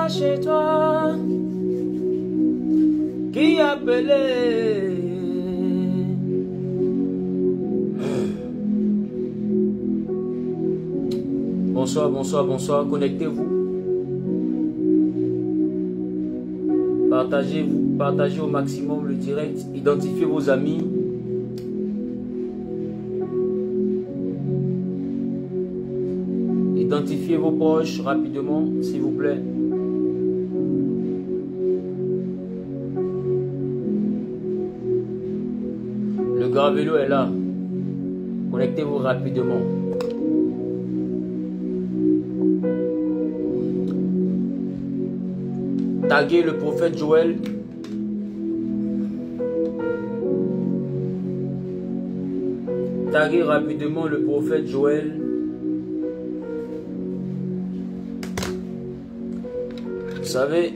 Chez toi qui appelait. Bonsoir, bonsoir, bonsoir. Connectez-vous. Partagez au maximum le direct. Identifiez vos amis. Identifiez vos proches rapidement, s'il vous plaît. Le Gravello est là. Connectez-vous rapidement. Taguez le prophète Joël. Taguez rapidement le prophète Joël. Vous savez,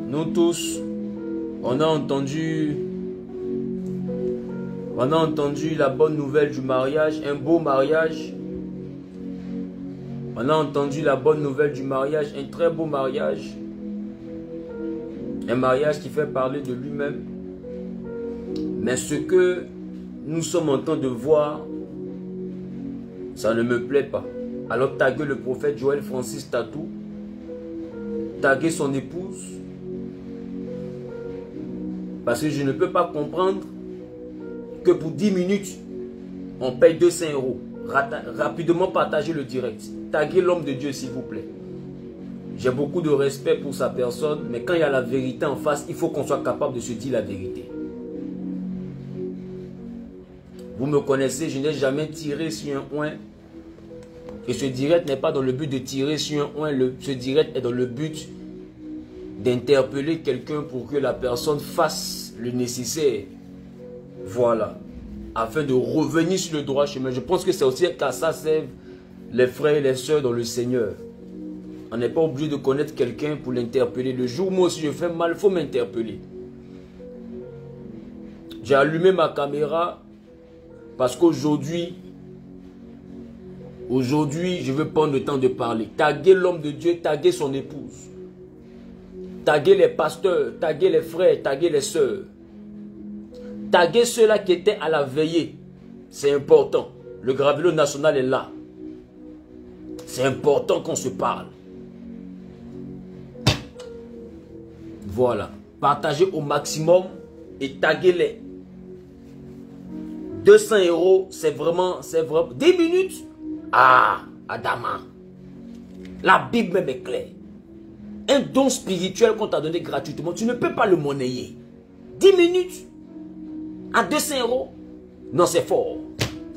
nous tous, on a entendu la bonne nouvelle du mariage, un beau mariage. On a entendu la bonne nouvelle du mariage, un très beau mariage. Un mariage qui fait parler de lui-même. Mais ce que nous sommes en train de voir, ça ne me plaît pas. Alors taguez le prophète Joël Francis Tatou. Taguer son épouse, parce que je ne peux pas comprendre que pour 10 minutes on paye 200 €. Rapidement partagez le direct. Taguez l'homme de Dieu s'il vous plaît. J'ai beaucoup de respect pour sa personne, mais quand il y a la vérité en face, il faut qu'on soit capable de se dire la vérité. Vous me connaissez, je n'ai jamais tiré sur un oin. Et ce direct n'est pas dans le but de tirer sur un oin. Ce direct est dans le but d'interpeller quelqu'un pour que la personne fasse le nécessaire. Voilà. Afin de revenir sur le droit chemin. Je pense que c'est aussi qu'à ça servent les frères et les sœurs dans le Seigneur. On n'est pas obligé de connaître quelqu'un pour l'interpeller. Le jour où moi aussi je fais mal, il faut m'interpeller. J'ai allumé ma caméra parce qu'aujourd'hui, je veux prendre le temps de parler. Taguer l'homme de Dieu, taguer son épouse. Taguer les pasteurs, taguer les frères, taguer les sœurs. Taguer ceux-là qui étaient à la veillée. C'est important. Le Gravello national est là. C'est important qu'on se parle. Voilà. Partagez au maximum et taguez-les. 200 €, c'est vraiment 10 minutes. Ah, Adama. La Bible même est claire. Un don spirituel qu'on t'a donné gratuitement, tu ne peux pas le monnayer. 10 minutes à 200 €. Non, c'est fort.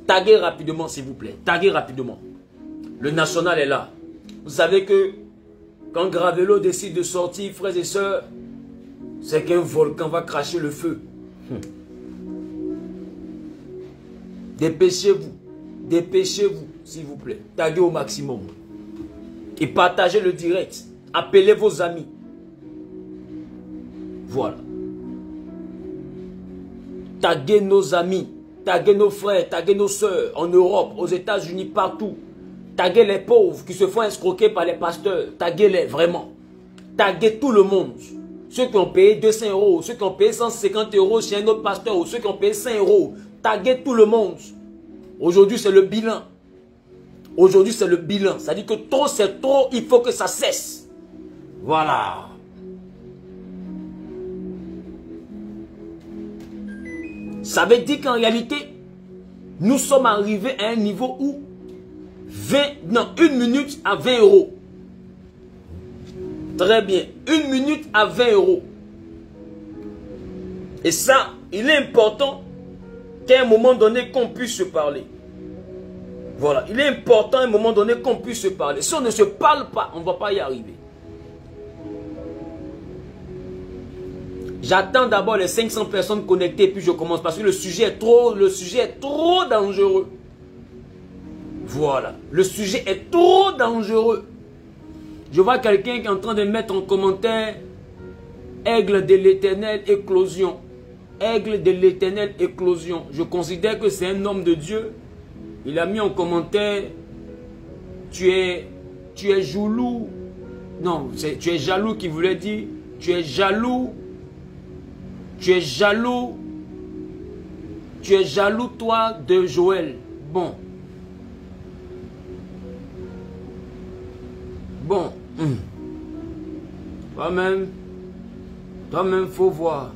Taguez rapidement, s'il vous plaît. Taguez rapidement. Le national est là. Vous savez que quand Gravelo décide de sortir, frères et sœurs, c'est qu'un volcan va cracher le feu. Dépêchez-vous. Dépêchez-vous, s'il vous plaît. Taguez au maximum. Et partagez le direct. Appelez vos amis. Voilà. Taguez nos amis. Taguez nos frères. Taguez nos soeurs. En Europe, aux États-Unis, partout. Taguez les pauvres qui se font escroquer par les pasteurs. Taguez-les, vraiment. Taguez tout le monde. Ceux qui ont payé 200 €, ceux qui ont payé 150 € chez un autre pasteur, ou ceux qui ont payé 5 €. Taguez tout le monde. Aujourd'hui, c'est le bilan. Aujourd'hui, c'est le bilan. Ça dit que trop, c'est trop. Il faut que ça cesse. Voilà. Ça veut dire qu'en réalité, nous sommes arrivés à un niveau où 1 minute à 20 €. Très bien. 1 minute à 20 €. Et ça, il est important qu'à un moment donné, qu'on puisse se parler. Voilà. Il est important à un moment donné qu'on puisse se parler. Si on ne se parle pas, on ne va pas y arriver. J'attends d'abord les 500 personnes connectées, puis je commence. Parce que le sujet est trop dangereux. Voilà. Le sujet est trop dangereux. Je vois quelqu'un qui est en train de mettre en commentaire aigle de l'Éternel, éclosion. Aigle de l'Éternel, éclosion. Je considère que c'est un homme de Dieu. Il a mis en commentaire tu es jaloux. Non, tu es jaloux qui voulait dire tu es jaloux. Tu es jaloux. Tu es jaloux, toi, de Joël. Bon. Bon. Toi-même, faut voir.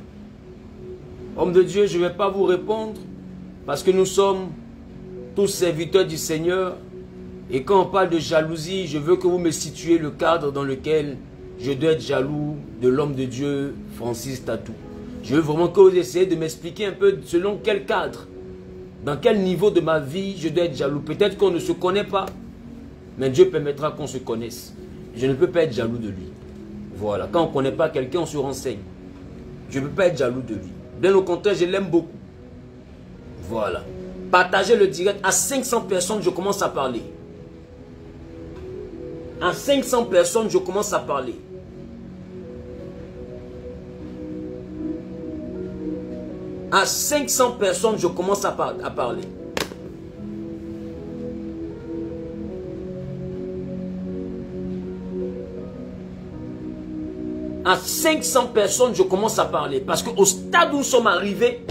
Homme de Dieu, je ne vais pas vous répondre parce que nous sommes tous serviteurs du Seigneur. Et quand on parle de jalousie, je veux que vous me situiez le cadre dans lequel je dois être jaloux de l'homme de Dieu, Francis Tatou. Je veux vraiment que vous essayez de m'expliquer un peu selon quel cadre, dans quel niveau de ma vie je dois être jaloux. Peut-être qu'on ne se connaît pas, mais Dieu permettra qu'on se connaisse. Je ne peux pas être jaloux de lui. Voilà, quand on ne connaît pas quelqu'un, on se renseigne. Je ne peux pas être jaloux de lui. Bien au contraire, je l'aime beaucoup. Voilà. Partagez le direct. À 500 personnes, je commence à parler. À 500 personnes, je commence à parler. À 500 personnes, je commence à parler. À 500 personnes, je commence à parler. Parce qu'au stade où nous sommes arrivés,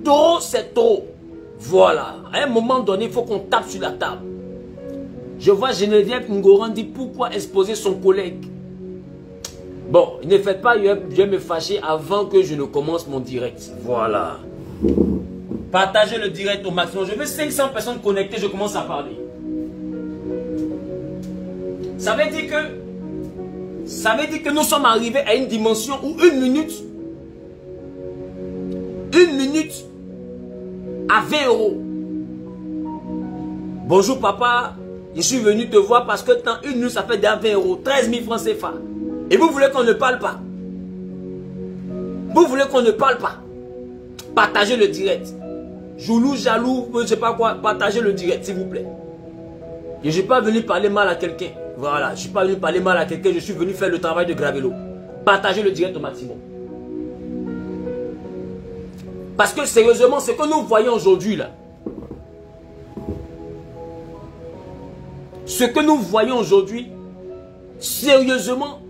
trop, c'est trop. Voilà. À un moment donné, il faut qu'on tape sur la table. Je vois Geneviève Ngoran dire pourquoi exposer son collègue. Bon, ne faites pas, je vais me fâcher avant que je ne commence mon direct. Voilà. Partagez le direct au maximum. Je veux 500 personnes connectées, je commence à parler. Ça veut dire que nous sommes arrivés à une dimension où 1 minute à 20 €. Bonjour papa, je suis venu te voir parce que tant 1 minute ça fait déjà 20 €, 13 000 francs CFA. Et vous voulez qu'on ne parle pas? Vous voulez qu'on ne parle pas? Partagez le direct. Joulou, jaloux, je ne sais pas quoi, partagez le direct s'il vous plaît. Je ne suis pas venu parler mal à quelqu'un. Voilà, je ne suis pas venu parler mal à quelqu'un, je suis venu faire le travail de Gravelo. Partagez le direct au maximum. Parce que sérieusement, ce que nous voyons aujourd'hui là, ce que nous voyons aujourd'hui, sérieusement,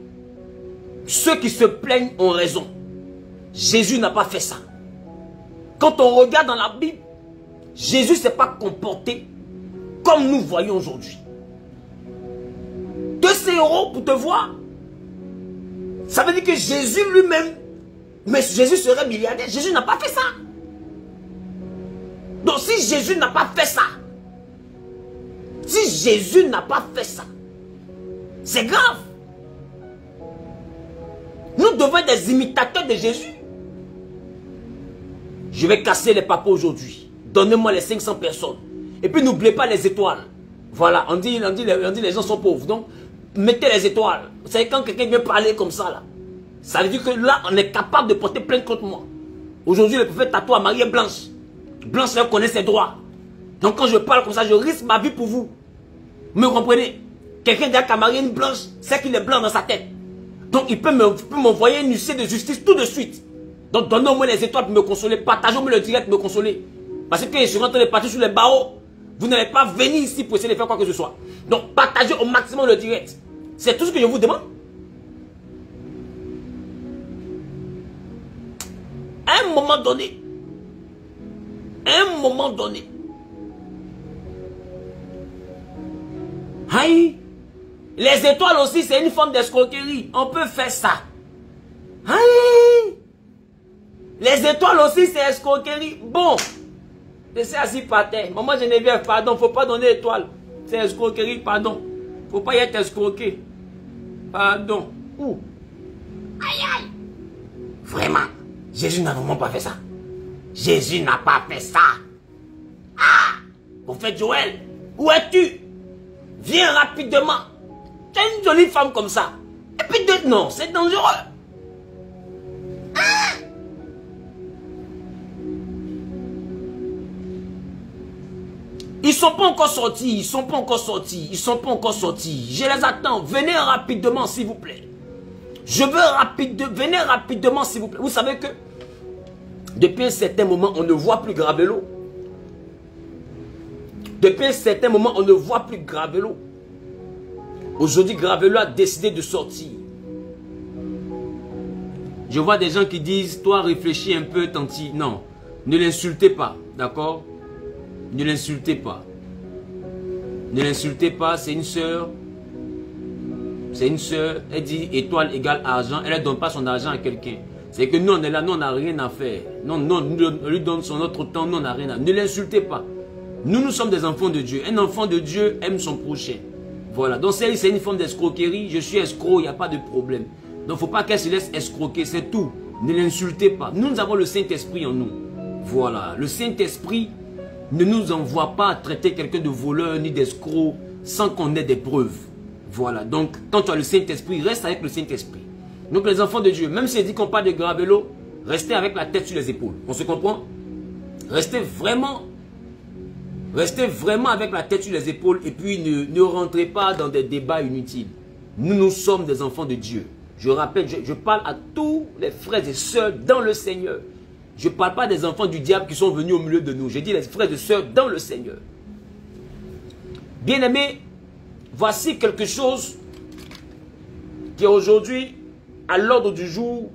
ceux qui se plaignent ont raison. Jésus n'a pas fait ça. Quand on regarde dans la Bible, Jésus ne s'est pas comporté comme nous voyons aujourd'hui. 200 € pour te voir. Ça veut dire que Jésus lui-même, mais Jésus serait milliardaire. Jésus n'a pas fait ça. Donc si Jésus n'a pas fait ça, Si Jésus n'a pas fait ça, c'est grave. Nous devons être des imitateurs de Jésus. Je vais casser les papas aujourd'hui. Donnez-moi les 500 personnes. Et puis n'oubliez pas les étoiles. Voilà, on dit les gens sont pauvres. Donc, mettez les étoiles. Vous savez, quand quelqu'un vient parler comme ça, là, ça veut dire que là, on est capable de porter plainte contre moi. Aujourd'hui, le prophète Tato a marié Blanche. Blanche, elle connaît ses droits. Donc, quand je parle comme ça, je risque ma vie pour vous. Vous me comprenez? Quelqu'un qui a marié une Blanche, c'est qu'il est blanc dans sa tête. Donc, il peut m'envoyer une huissier de justice tout de suite. Donc, donnez-moi les étoiles pour me consoler. Partagez-moi le direct pour me consoler. Parce que quand je suis rentré de partir sur les barreaux, vous n'allez pas venir ici pour essayer de faire quoi que ce soit. Donc, partagez au maximum le direct. C'est tout ce que je vous demande. À un moment donné, aïe, les étoiles aussi, c'est une forme d'escroquerie. On peut faire ça. Aïe, les étoiles aussi, c'est escroquerie. Bon, laissez assis par terre. Maman Geneviève, pardon, faut pas donner étoile. C'est escroquerie, pardon. Faut pas y être escroqué. Pardon. Ouh. Aïe, aïe. Vraiment, Jésus n'a vraiment pas fait ça. Jésus n'a pas fait ça. Ah, prophète Joël, où es-tu? Viens rapidement. Tu es une jolie femme comme ça. Et puis non, c'est dangereux. Ah. Ils sont pas encore sortis, Je les attends. Venez rapidement, s'il vous plaît. Venez rapidement, s'il vous plaît. Vous savez que depuis un certain moment, on ne voit plus Gravelo. Aujourd'hui, Gravelo a décidé de sortir. Je vois des gens qui disent, toi réfléchis un peu, tanti. Non, ne l'insultez pas, d'accord? Ne l'insultez pas. Ne l'insultez pas, c'est une sœur. C'est une sœur, elle dit étoile égale argent, elle ne donne pas son argent à quelqu'un. C'est que nous, on est là, nous, on n'a rien à faire. Non, on lui donne notre temps, nous, on n'a rien à faire. Ne l'insultez pas. Nous sommes des enfants de Dieu. Un enfant de Dieu aime son prochain. Voilà. Donc, c'est une forme d'escroquerie. Je suis escroc, il n'y a pas de problème. Donc, il ne faut pas qu'elle se laisse escroquer, c'est tout. Ne l'insultez pas. Nous avons le Saint-Esprit en nous. Voilà. Le Saint-Esprit ne nous envoie pas à traiter quelqu'un de voleur ni d'escroc sans qu'on ait des preuves. Voilà. Donc, quand tu as le Saint-Esprit, reste avec le Saint-Esprit. Donc, les enfants de Dieu, même si on dit qu'on parle de Gravelo, restez avec la tête sur les épaules. On se comprend? Restez vraiment avec la tête sur les épaules et puis ne rentrez pas dans des débats inutiles. Nous sommes des enfants de Dieu. Je rappelle, je parle à tous les frères et sœurs dans le Seigneur. Je ne parle pas des enfants du diable qui sont venus au milieu de nous. Je dis les frères et sœurs dans le Seigneur. Bien-aimés, voici quelque chose qui est aujourd'hui à l'ordre du jour.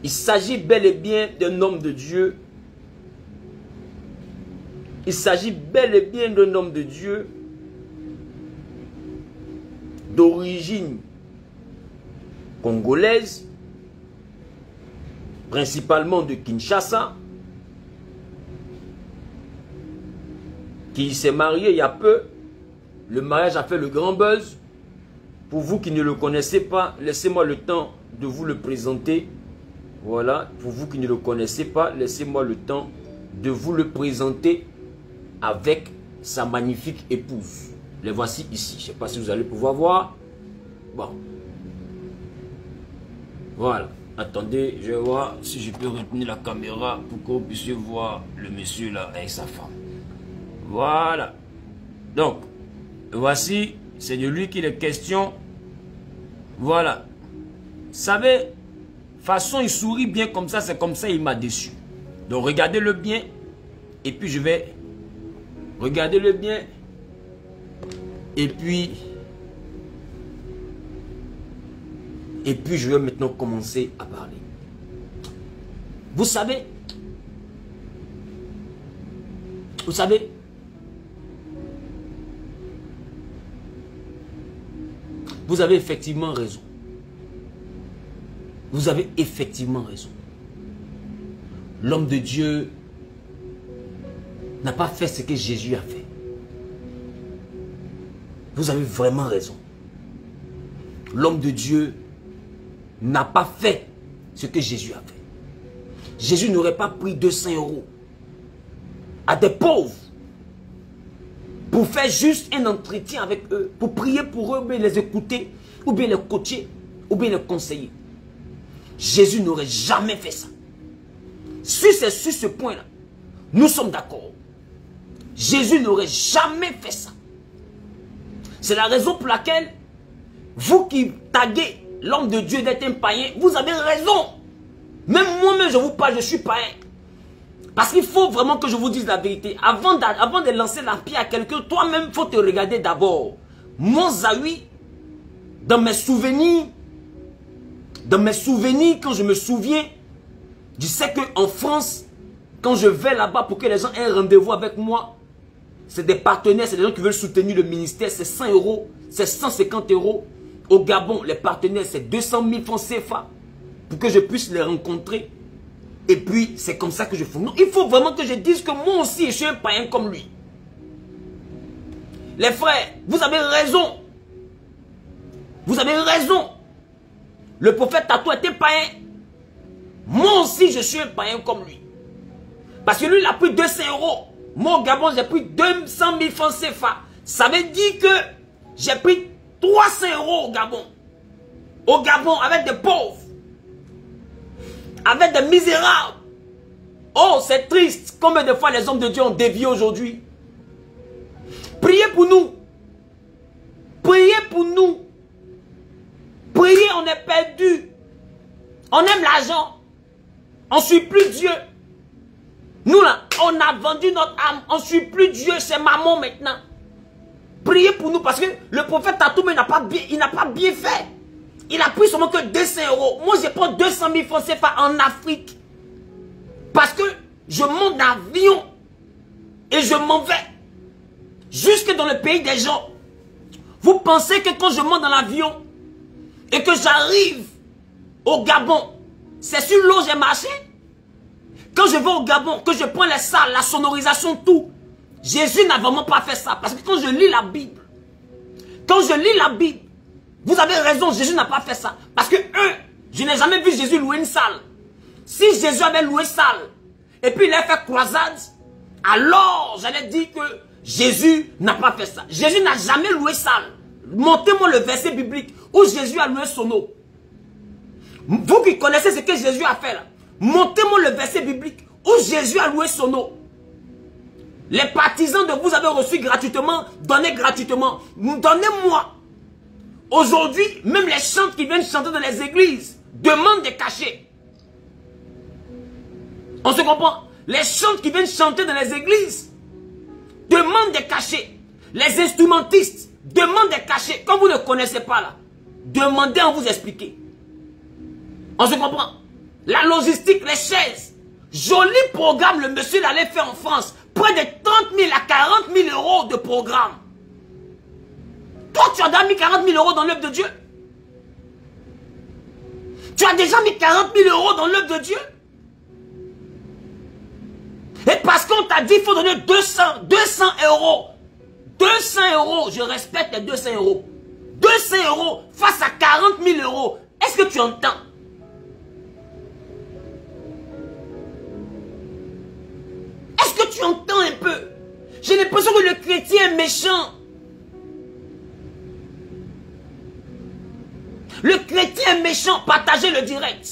Il s'agit bel et bien d'un homme de Dieu. Il s'agit bel et bien d'un homme de Dieu d'origine congolaise, principalement de Kinshasa, qui s'est marié il y a peu. Le mariage a fait le grand buzz. Pour vous qui ne le connaissez pas, laissez-moi le temps de vous le présenter. Voilà, pour vous qui ne le connaissez pas, laissez-moi le temps de vous le présenter avec sa magnifique épouse. Les voici ici. Je ne sais pas si vous allez pouvoir voir. Bon. Voilà. Attendez, je vais voir si je peux retenir la caméra pour que vous puissiez voir le monsieur là avec sa femme. Voilà. Donc, voici, c'est de lui qu'il est question. Voilà. Vous savez, façon il sourit bien comme ça, c'est comme ça il m'a déçu. Donc regardez-le bien. Et puis je vais... Regardez-le bien. Et puis je vais maintenant commencer à parler. Vous savez, vous avez effectivement raison. Vous avez effectivement raison. L'homme de Dieu n'a pas fait ce que Jésus a fait. Vous avez vraiment raison. L'homme de Dieu n'a pas fait ce que Jésus a fait. Jésus n'aurait pas pris 200 € à des pauvres pour faire juste un entretien avec eux, pour prier pour eux, ou bien les écouter, ou bien les coacher, ou bien les conseiller. Jésus n'aurait jamais fait ça. Si c'est sur ce point-là, nous sommes d'accord. Jésus n'aurait jamais fait ça. C'est la raison pour laquelle, vous qui taguez l'homme de Dieu d'être un païen, vous avez raison. Même moi-même, je vous parle, je suis païen. Parce qu'il faut vraiment que je vous dise la vérité. Avant de lancer la pierre à quelqu'un, toi-même, il faut te regarder d'abord. Mon Zawi, dans mes souvenirs, quand je me souviens, je sais qu'en France, quand je vais là-bas pour que les gens aient un rendez-vous avec moi, c'est des partenaires, c'est des gens qui veulent soutenir le ministère, c'est 100 €, c'est 150 €. Au Gabon, les partenaires, c'est 200 000 francs CFA pour que je puisse les rencontrer. Et puis, c'est comme ça que je fais. Non, il faut vraiment que je dise que moi aussi, je suis un païen comme lui. Les frères, vous avez raison. Vous avez raison. Le prophète Tatou était païen. Moi aussi, je suis un païen comme lui. Parce que lui, il a pris 200 €. Moi, au Gabon, j'ai pris 200 000 francs CFA. Ça veut dire que j'ai pris 300 € au Gabon. Au Gabon, avec des pauvres. Avec des misérables. Oh, c'est triste. Combien de fois les hommes de Dieu ont dévié aujourd'hui? Priez pour nous. Priez pour nous. Priez, on est perdu. On aime l'argent. On ne suit plus Dieu. Nous là, on a vendu notre âme. On ne suit plus Dieu, c'est maman maintenant. Priez pour nous parce que le prophète Tatoum n'a pas bien fait. Il a pris seulement que 200 €. Moi, je prends 200 000 francs CFA en Afrique. Parce que je monte d'avion et je m'en vais jusque dans le pays des gens. Vous pensez que quand je monte dans l'avion et que j'arrive au Gabon, c'est sur l'eau j'ai marché? Quand je vais au Gabon, que je prends les salles, la sonorisation, tout, Jésus n'a vraiment pas fait ça. Parce que quand je lis la Bible, vous avez raison, Jésus n'a pas fait ça. Parce que je n'ai jamais vu Jésus louer une salle. Si Jésus avait loué salle, et puis il a fait croisade, alors j'allais dire que Jésus n'a pas fait ça. Jésus n'a jamais loué salle. Montez-moi le verset biblique où Jésus a loué sono. Vous qui connaissez ce que Jésus a fait là, montez-moi le verset biblique où Jésus a loué sono. Les partisans de vous avez reçu gratuitement, donnez gratuitement. Donnez-moi. Aujourd'hui, même les chants qui viennent chanter dans les églises demandent des cachets. On se comprend? Les chants qui viennent chanter dans les églises demandent des cachets. Les instrumentistes demandent des cachets. Quand vous ne connaissez pas là, demandez à vous expliquer. On se comprend? La logistique, les chaises. Joli programme le monsieur allait faire en France. Près de 30 000 à 40 000 € de programme. Toi, tu as déjà mis 40 000 € dans l'œuvre de Dieu. Tu as déjà mis 40 000 € dans l'œuvre de Dieu. Et parce qu'on t'a dit qu'il faut donner 200 €. 200 €, je respecte les 200 €. 200 € face à 40 000 €. Est-ce que tu entends? Est-ce que tu entends un peu? J'ai l'impression que le chrétien est méchant. Le chrétien est méchant. Partagez le direct.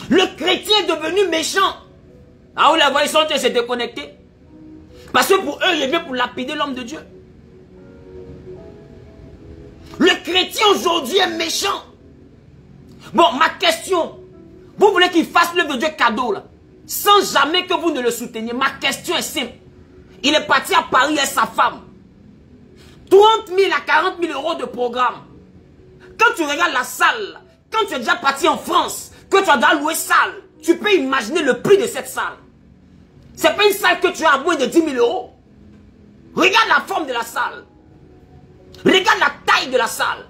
Le chrétien est devenu méchant. Ah oui, la voix, ils sont s'est déconnectés. Parce que pour eux, il vient pour lapider l'homme de Dieu. Le chrétien aujourd'hui est méchant. Bon, ma question. Vous voulez qu'il fasse l'œuvre de Dieu cadeau là, sans jamais que vous ne le souteniez. Ma question est simple. Il est parti à Paris avec sa femme. 30 000 à 40 000 € de programme. Quand tu regardes la salle, quand tu es déjà parti en France, que tu as déjà loué salle, tu peux imaginer le prix de cette salle. C'est pas une salle que tu as à moins de 10 000 €. Regarde la forme de la salle. Regarde la taille de la salle.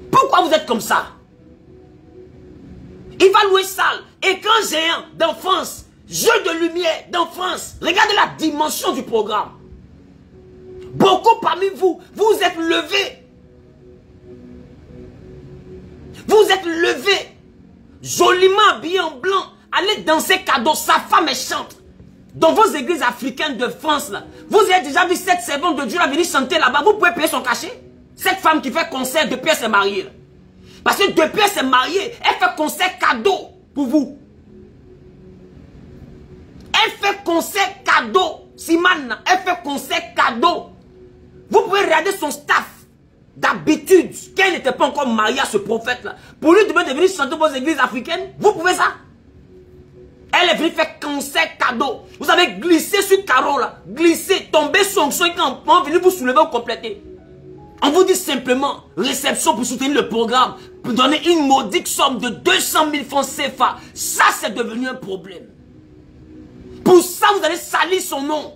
Pourquoi vous êtes comme ça? Il va louer salle, écran géant d'enfance, jeu de lumière d'enfance. Regardez la dimension du programme. Beaucoup parmi vous, vous êtes levés. Vous êtes levés, joliment habillés en blanc, allez danser cadeau, sa femme est chante. Dans vos églises africaines de France, là, vous avez déjà vu cette servante de Dieu là, venir chanter là-bas, vous pouvez payer son cachet. Cette femme qui fait concert depuis elle s'est mariée. Là. Parce que depuis elle s'est mariée, elle fait concert cadeau pour vous. Elle fait concert cadeau. Simane, elle fait concert cadeau. Vous pouvez regarder son staff. D'habitude, qu'elle n'était pas encore mariée à ce prophète-là. Pour lui demander de venir chanter vos églises africaines, vous pouvez ça. Elle est venue faire concert cadeau. Vous avez glissé sur carreau là. Glissé, tombé sur onction quand on est venu vous soulever ou compléter. On vous dit simplement, réception pour soutenir le programme, pour donner une modique somme de 200 000 francs CFA. Ça, c'est devenu un problème. Pour ça, vous allez salir son nom.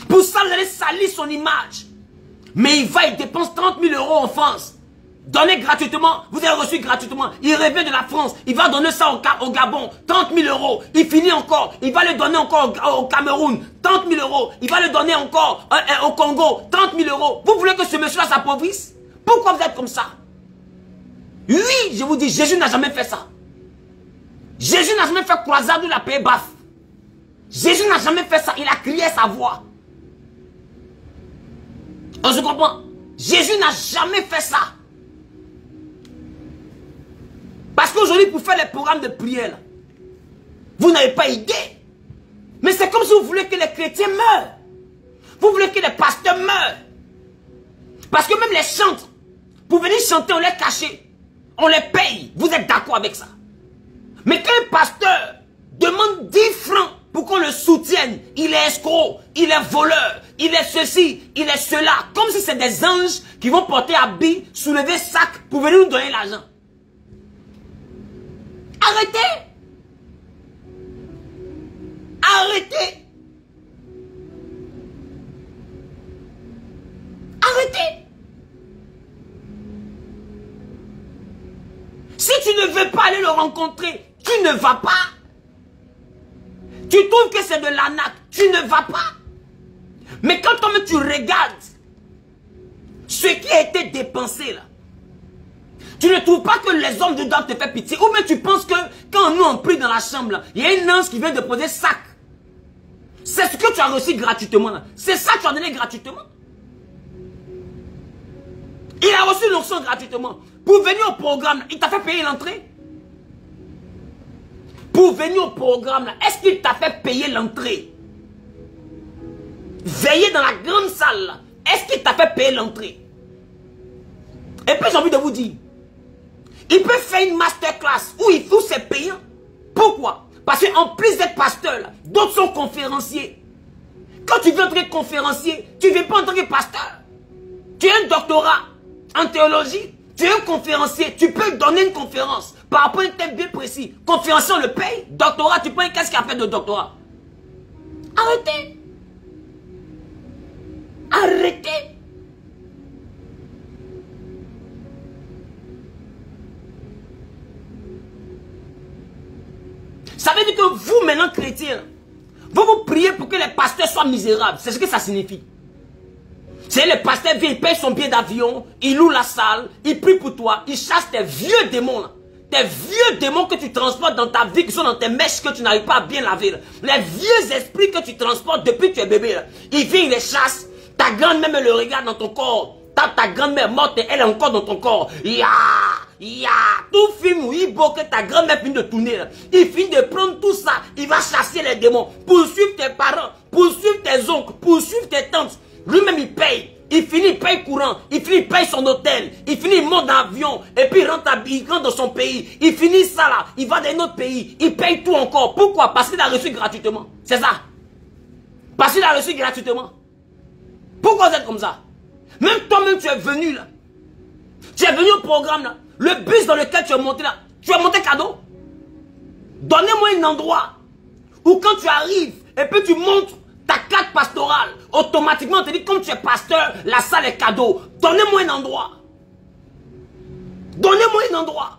Pour ça, vous allez salir son image. Mais il dépense 30 000 € en France. Donnez gratuitement, vous avez reçu gratuitement. Il revient de la France, il va donner ça au Gabon, 30 000 €. Il finit encore, il va le donner encore au Cameroun, 30 000 €. Il va le donner encore au Congo, 30 000 €. Vous voulez que ce monsieur-là s'appauvrisse? Pourquoi vous êtes comme ça? Oui, je vous dis, Jésus n'a jamais fait ça. Jésus n'a jamais fait croisade où il a payé baf. Jésus n'a jamais fait ça, il a crié sa voix. On se comprend? Jésus n'a jamais fait ça. Parce qu'aujourd'hui, pour faire les programmes de prière, vous n'avez pas idée. Mais c'est comme si vous voulez que les chrétiens meurent. Vous voulez que les pasteurs meurent. Parce que même les chantres, pour venir chanter, on les cache. On les paye. Vous êtes d'accord avec ça? Mais quand un pasteur demande 10 francs pour qu'on le soutienne, il est escroc, il est voleur, il est ceci, il est cela. Comme si c'est des anges qui vont porter habit, soulever sac pour venir nous donner l'argent. Arrêtez! Arrêtez! Arrêtez! Si tu ne veux pas aller le rencontrer, tu ne vas pas. Tu trouves que c'est de l'arnaque, tu ne vas pas. Mais quand toi-même tu regardes ce qui a été dépensé là, tu ne trouves pas que les hommes dedans te font pitié? Ou même tu penses que quand nous on prie dans la chambre là, il y a un ange qui vient de poser sac. C'est ce que tu as reçu gratuitement là. C'est ça que tu as donné gratuitement. Il a reçu l'onction gratuitement. Pour venir au programme, il t'a fait payer l'entrée? Pour venir au programme là, est-ce qu'il t'a fait payer l'entrée? Veiller dans la grande salle là, est-ce qu'il t'a fait payer l'entrée? Et puis j'ai envie de vous dire, il peut faire une masterclass où c'est payant. Pourquoi? Parce qu'en plus d'être pasteur, d'autres sont conférenciers. Quand tu veux entrer conférencier, tu ne viens pas en tant que pasteur. Tu as un doctorat en théologie, tu es un conférencier, tu peux donner une conférence par rapport à un thème bien précis. Conférencier, on le paye. Doctorat, tu prends qu'est-ce qu'il y a fait de doctorat? Arrêtez. Arrêtez. Ça veut dire que vous, maintenant, chrétiens, vous priez pour que les pasteurs soient misérables. C'est ce que ça signifie. C'est les pasteurs viennent, ils payent son billet d'avion, ils louent la salle, ils prient pour toi, ils chassent tes vieux démons là. Tes vieux démons que tu transportes dans ta vie, qui sont dans tes mèches que tu n'arrives pas à bien laver là. Les vieux esprits que tu transportes depuis que tu es bébé là. Ils viennent, ils les chassent. Ta grand-mère le regarde dans ton corps. Ta grand-mère morte, elle est encore dans ton corps. Tout film où il faut que ta grand-mère finit de tourner là. Il finit de prendre tout ça. Il va chasser les démons. Poursuivre tes parents. Poursuivre tes oncles. Poursuivre tes tantes. Lui-même il paye. Il finit, il paye courant. Il finit, il paye son hôtel. Il finit, il monte dans l'avion. Et puis il rentre dans son pays. Il finit ça là. Il va dans un autre pays. Il paye tout encore. Pourquoi? Parce qu'il a reçu gratuitement. C'est ça. Parce qu'il a reçu gratuitement. Pourquoi vous êtes comme ça? Même toi-même tu es venu là. Tu es venu au programme là. Le bus dans lequel tu es monté là. Tu es monté cadeau. Donnez-moi un endroit où quand tu arrives et puis tu montres ta carte pastorale, automatiquement on te dit comme tu es pasteur, la salle est cadeau. Donnez-moi un endroit. Donnez-moi un endroit.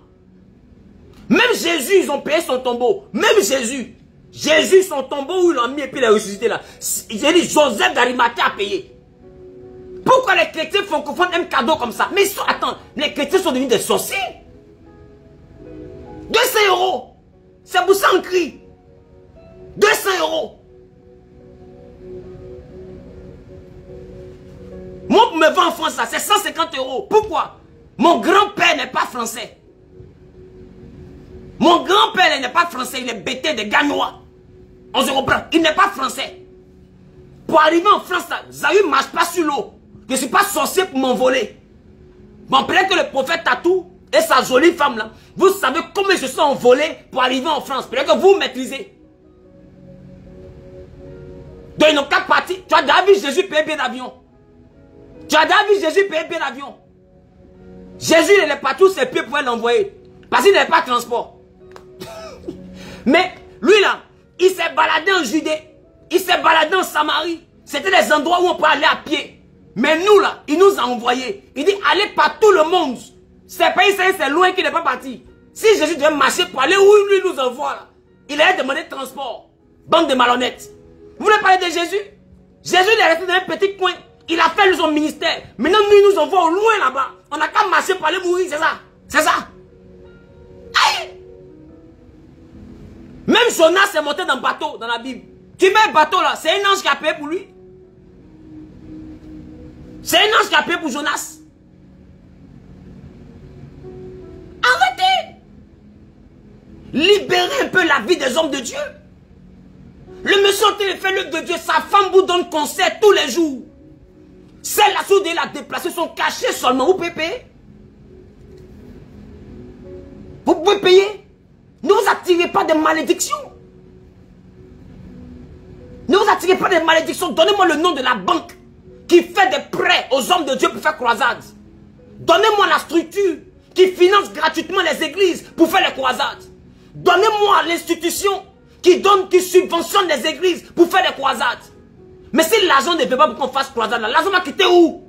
Même Jésus, ils ont payé son tombeau. Même Jésus. Jésus, son tombeau où ils l'ont mis et puis il a ressuscité là. J'ai dit Joseph d'Arimathée a payé. Pourquoi les chrétiens francophones aiment cadeau comme ça? Mais attends, les chrétiens sont devenus des sorciers. 200 €. C'est pour ça qu'on crie. 200 €. Moi, pour me vendre en France, c'est 150 €. Pourquoi? Mon grand-père n'est pas français. Mon grand-père n'est pas français. Il est bêté des Ganois. On se reprend. Il n'est pas français. Pour arriver en France, Zahir ne marche pas sur l'eau. Je ne suis pas sorcier pour m'envoler. Bon, peut-être que le prophète Tatou et sa jolie femme là, vous savez comment ils se sont envolés pour arriver en France. Peut-être que vous maîtrisez. Donc ils n'ont qu'à partir. Tu as déjà vu Jésus payer bien d'avion. Tu as déjà vu Jésus payer bien d'avion. Jésus il est partout ses pieds pour l'envoyer. Parce qu'il n'avait pas de transport. Mais lui là, il s'est baladé en Judée. Il s'est baladé en Samarie. C'était des endroits où on peut aller à pied. Mais nous là, il nous a envoyés. Il dit allez par tout le monde. C'est pas ici, c'est loin qu'il n'est pas parti. Si Jésus devait marcher pour aller où lui nous envoie là, il allait demander de transport. Bande de malhonnêtes. Vous voulez parler de Jésus? Jésus il est resté dans un petit coin. Il a fait son ministère. Maintenant nous il nous envoie au loin là-bas. On n'a qu'à marcher pour aller mourir, c'est ça. C'est ça. Aïe! Même Jonas est monté dans le bateau dans la Bible. Tu mets le bateau là, c'est un ange qui a payé pour lui. C'est un ange qui a payé pour Jonas. Arrêtez. Libérez un peu la vie des hommes de Dieu. Le monsieur fait l'œuvre de Dieu, sa femme vous donne concert tous les jours. Celles là où il a déplacé sont cachées seulement. Vous pouvez payer. Vous pouvez payer. Ne vous attirez pas de malédictions. Ne vous attirez pas de malédictions. Donnez-moi le nom de la banque qui fait des prêts aux hommes de Dieu pour faire croisade. Donnez-moi la structure qui finance gratuitement les églises pour faire les croisades. Donnez-moi l'institution qui subventionne les églises pour faire des croisades. Mais si l'argent ne veut pas pour qu'on fasse croisade, l'argent va quitter où?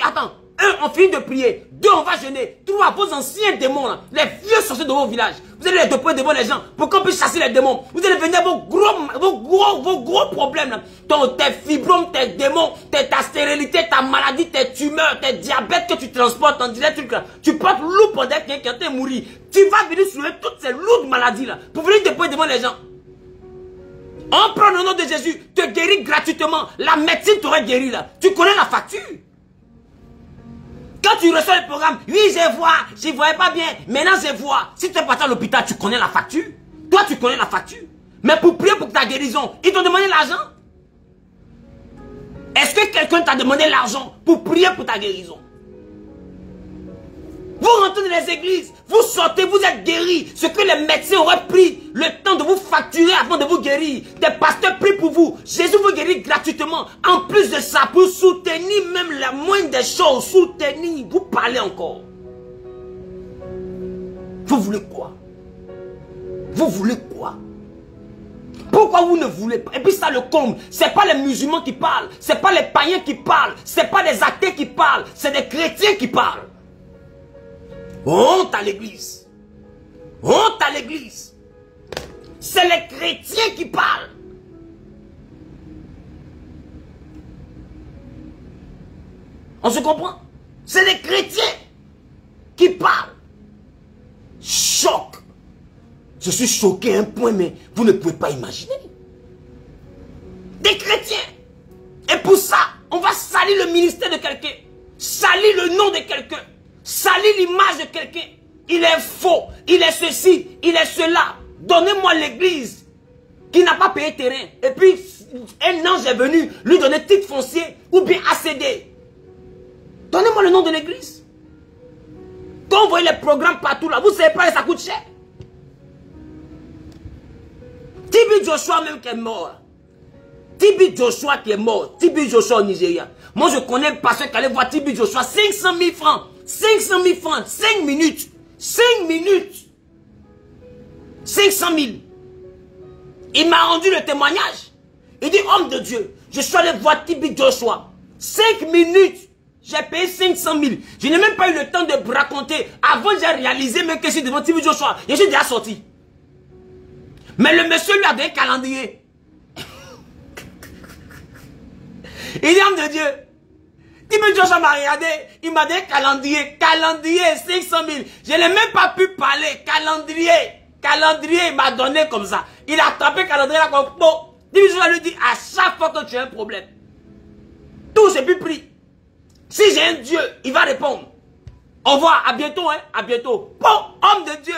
Attends. 1, on finit de prier. 2, on va jeûner. 3, vos anciens démons, là, les vieux sorciers de vos villages, vous allez les déposer devant les gens pour qu'on puisse chasser les démons. Vous allez venir vos gros problèmes. Là. Tes fibromes, tes démons, ta stérilité, ta maladie, tes tumeurs, tes diabètes que tu transportes en direct. Tu portes lourd pendant quelqu'un qui est mort. Tu vas venir soulever toutes ces lourdes maladies là pour venir déposer devant les gens. On prend le nom de Jésus, te guérit gratuitement. La médecine t'aurait guéri là. Tu connais la facture. Quand tu reçois le programme, oui, je ne voyais pas bien, maintenant je vois. Si tu es parti à l'hôpital, tu connais la facture. Toi, tu connais la facture. Mais pour prier pour ta guérison, ils t'ont demandé l'argent. Est-ce que quelqu'un t'a demandé l'argent pour prier pour ta guérison? Vous rentrez dans les églises, vous sortez, vous êtes guéris. Ce que les médecins auraient pris le temps de vous facturer avant de vous guérir. Des pasteurs prient pour vous. Jésus vous guérit gratuitement. En plus de ça, pour soutenir même la moindre des choses, soutenir, vous parlez encore. Vous voulez quoi? Vous voulez quoi? Pourquoi vous ne voulez pas? Et puis ça le comble. C'est pas les musulmans qui parlent. C'est pas les païens qui parlent. C'est pas les athées qui parlent. C'est des chrétiens qui parlent. Honte à l'église. Honte à l'église. C'est les chrétiens qui parlent. On se comprend? C'est les chrétiens qui parlent. Choc. Je suis choqué à un point, mais vous ne pouvez pas imaginer. Des chrétiens. Et pour ça, on va salir le ministère de quelqu'un. Salir le nom de quelqu'un. Salir l'image de quelqu'un. Il est faux. Il est ceci. Il est cela. Donnez-moi l'église qui n'a pas payé terrain. Et puis, un ange est venu lui donner titre foncier ou bien accéder. Donnez-moi le nom de l'église. Quand vous voyez les programmes partout là, vous ne savez pas que ça coûte cher. Tibi Joshua même qui est mort. Tibi Joshua qui est mort. Tibi Joshua au Nigeria. Moi je connais un pasteur qui allait voir Tibi Joshua. 500 000 francs. 500 000 francs. 5 minutes. 5 minutes. 500 000. Il m'a rendu le témoignage. Il dit, homme de Dieu, je suis allé voir Tibi Joshua. 5 minutes. J'ai payé 500 000. Je n'ai même pas eu le temps de raconter. Avant, j'ai réalisé même que je suis devant Tibi Joshua. Je suis déjà sorti. Mais le monsieur lui a donné un calendrier. Il dit, homme de Dieu. Tibi Joshua m'a regardé, il m'a dit calendrier, 500 000. Je n'ai même pas pu parler, calendrier, il m'a donné comme ça. Il a attrapé calendrier là comme bon. Tibi Joshua lui dit, à chaque fois que tu as un problème, tout c'est plus pris. Si j'ai un Dieu, il va répondre. Au revoir, à bientôt, hein, à bientôt. Bon, homme de Dieu.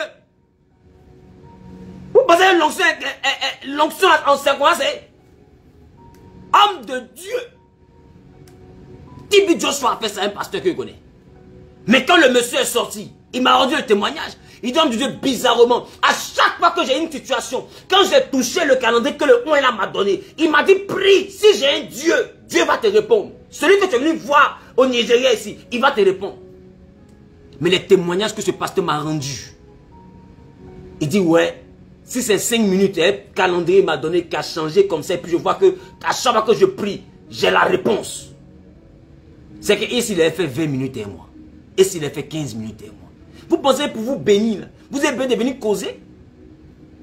Vous pensez que l'onction en circonstance, c'est homme de Dieu. Tibi Joshua a fait ça, un pasteur que je connais. Mais quand le monsieur est sorti, il m'a rendu le témoignage. Il dit, homme de Dieu, bizarrement, à chaque fois que j'ai une situation, quand j'ai touché le calendrier que le là m'a donné, il m'a dit, prie, si j'ai un Dieu, Dieu va te répondre. Celui que tu es venu voir au Nigeria ici, il va te répondre. Mais les témoignages que ce pasteur m'a rendu, il dit, ouais, si c'est 5 minutes, un calendrier m'a donné qu'à changer comme ça, et puis je vois que à chaque fois que je prie, j'ai la réponse. C'est que ici, il a fait 20 minutes et un mois. Et s'il a fait 15 minutes et un mois. Vous pensez pour vous bénir, là, vous êtes bien de venir causer.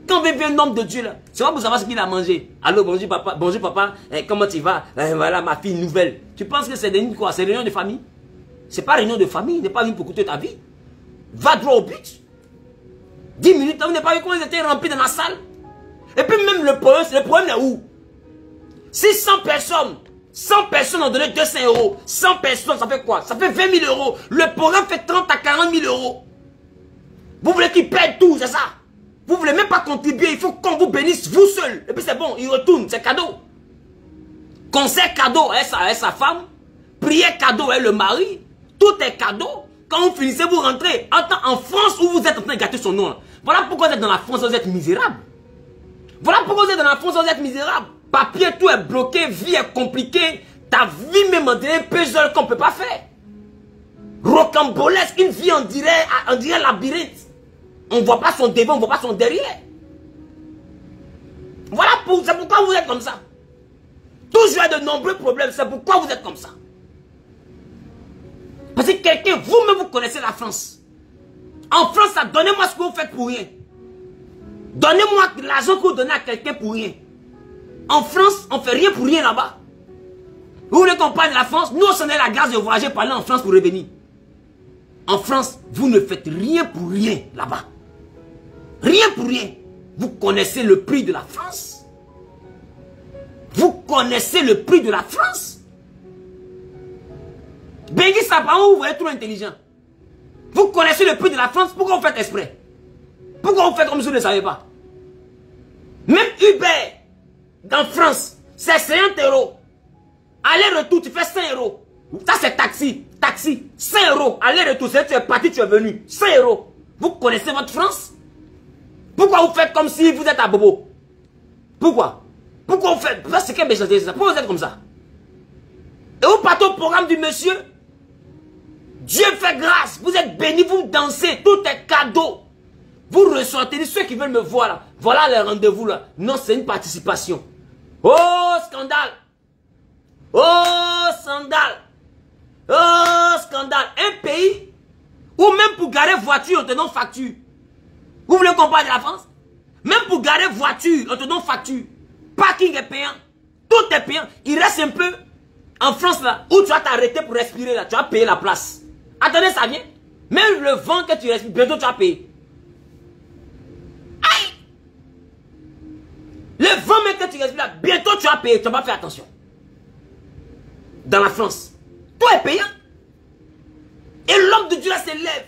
Quand vous avez un homme de Dieu, là, c'est pas pour savoir ce qu'il a mangé. Allô, bonjour papa, comment tu vas? Voilà ma fille nouvelle. Tu penses que c'est quoi? C'est réunion de famille? C'est pas réunion de famille, il n'est pas venu pour écouter ta vie. Va droit au but. 10 minutes, vous n'avez pas vu comment ils étaient remplis dans la salle? Et puis même le problème est où? Si 100 personnes ont donné 200 €. 100 personnes, ça fait quoi? Ça fait 20 000 €. Le programme fait 30 à 40 000 €. Vous voulez qu'ils perdent tout, c'est ça? Vous ne voulez même pas contribuer. Il faut qu'on vous bénisse vous seul. Et puis c'est bon, il retourne, c'est cadeau. Concert cadeau avec sa femme. Prière cadeau avec le mari. Tout est cadeau. Quand vous finissez, vous rentrez. En France où vous êtes en train de gâter son nom. Voilà pourquoi vous êtes dans la France, vous êtes misérable. Voilà pourquoi vous êtes dans la France, vous êtes misérable. Papier, tout est bloqué, vie est compliquée. Ta vie même en dirait un puzzle qu'on ne peut pas faire. Rocambolesque, une vie on dirait labyrinthe. On ne voit pas son devant, on ne voit pas son derrière. Voilà c'est pourquoi vous êtes comme ça. Toujours de nombreux problèmes, c'est pourquoi vous êtes comme ça. Parce que quelqu'un, vous-même vous connaissez la France. En France, donnez-moi ce que vous faites pour rien. Donnez-moi l'argent que vous donnez à quelqu'un pour rien. En France, on ne fait rien pour rien là-bas. Vous voulez qu'on parle de la France? Nous, on s'en est la grâce de voyager par là en France pour revenir. En France, vous ne faites rien pour rien là-bas. Rien pour rien. Vous connaissez le prix de la France. Vous connaissez le prix de la France. Bengi Sapao, vous êtes trop intelligent. Vous connaissez le prix de la France, pourquoi vous faites exprès? Pourquoi vous faites comme si vous ne savez pas? Même Uber, dans France, c'est 50 €. Aller-retour, tu fais 5 €. Ça, c'est taxi. Taxi, 5 €. Aller-retour, c'est tu es parti, tu es venu. 5 €. Vous connaissez votre France? Pourquoi vous faites comme si vous êtes à Bobo? Pourquoi? Pourquoi vous faites? C'est quelle méchanceté, c'est ça? Pourquoi vous êtes comme ça? Et vous partez au programme du monsieur? Dieu fait grâce. Vous êtes bénis, vous dansez. Tout est cadeau. Vous ressentez, ceux qui veulent me voir là. Voilà les rendez-vous là. Non, c'est une participation. Oh, scandale. Oh, scandale. Oh, scandale. Un pays où même pour garer voiture, on te donne facture. Vous voulez qu'on parle de la France? Même pour garer voiture, on te donne facture. Parking est payant. Tout est payant. Il reste un peu en France là, où tu vas t'arrêter pour respirer là. Tu vas payer la place. Attendez, ça vient. Même le vent que tu respires, bientôt tu vas payer. Aïe! Le vent même que tu respires là, bientôt tu vas payer. Tu vas pas faire attention. Dans la France, tout est payant. Et l'homme de Dieu là s'élève.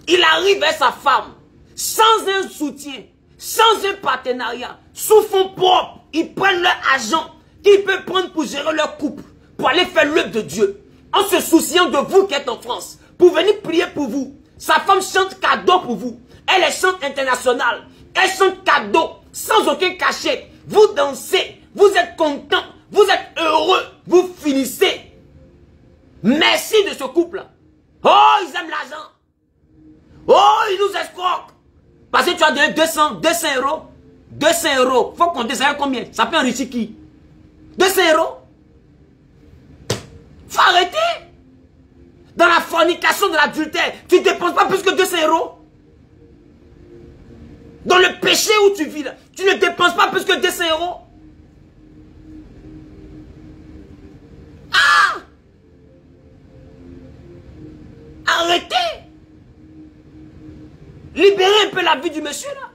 Il arrive avec sa femme, sans un soutien, sans un partenariat, sous fonds propres. Ils prennent leur argent qu'ils peuvent prendre pour gérer leur couple, pour aller faire l'œuvre de Dieu, en se souciant de vous qui êtes en France, pour venir prier pour vous. Sa femme chante cadeau pour vous. Elle est chante internationale. Elle chante cadeau, sans aucun cachet. Vous dansez, vous êtes content, vous êtes heureux, vous finissez. Merci de ce couple-là. Oh, ils aiment l'argent. Oh, ils nous escroquent. Parce que tu as donné 200 €. 200 €. Faut compter, ça fait combien? Ça peut enrichir qui? 200 €. Faut arrêter. Dans la fornication de l'adultère, tu ne dépenses pas plus que 200 €. Dans le péché où tu vis, là, tu ne dépenses pas plus que 200 €. Libérez un peu la vie du monsieur là.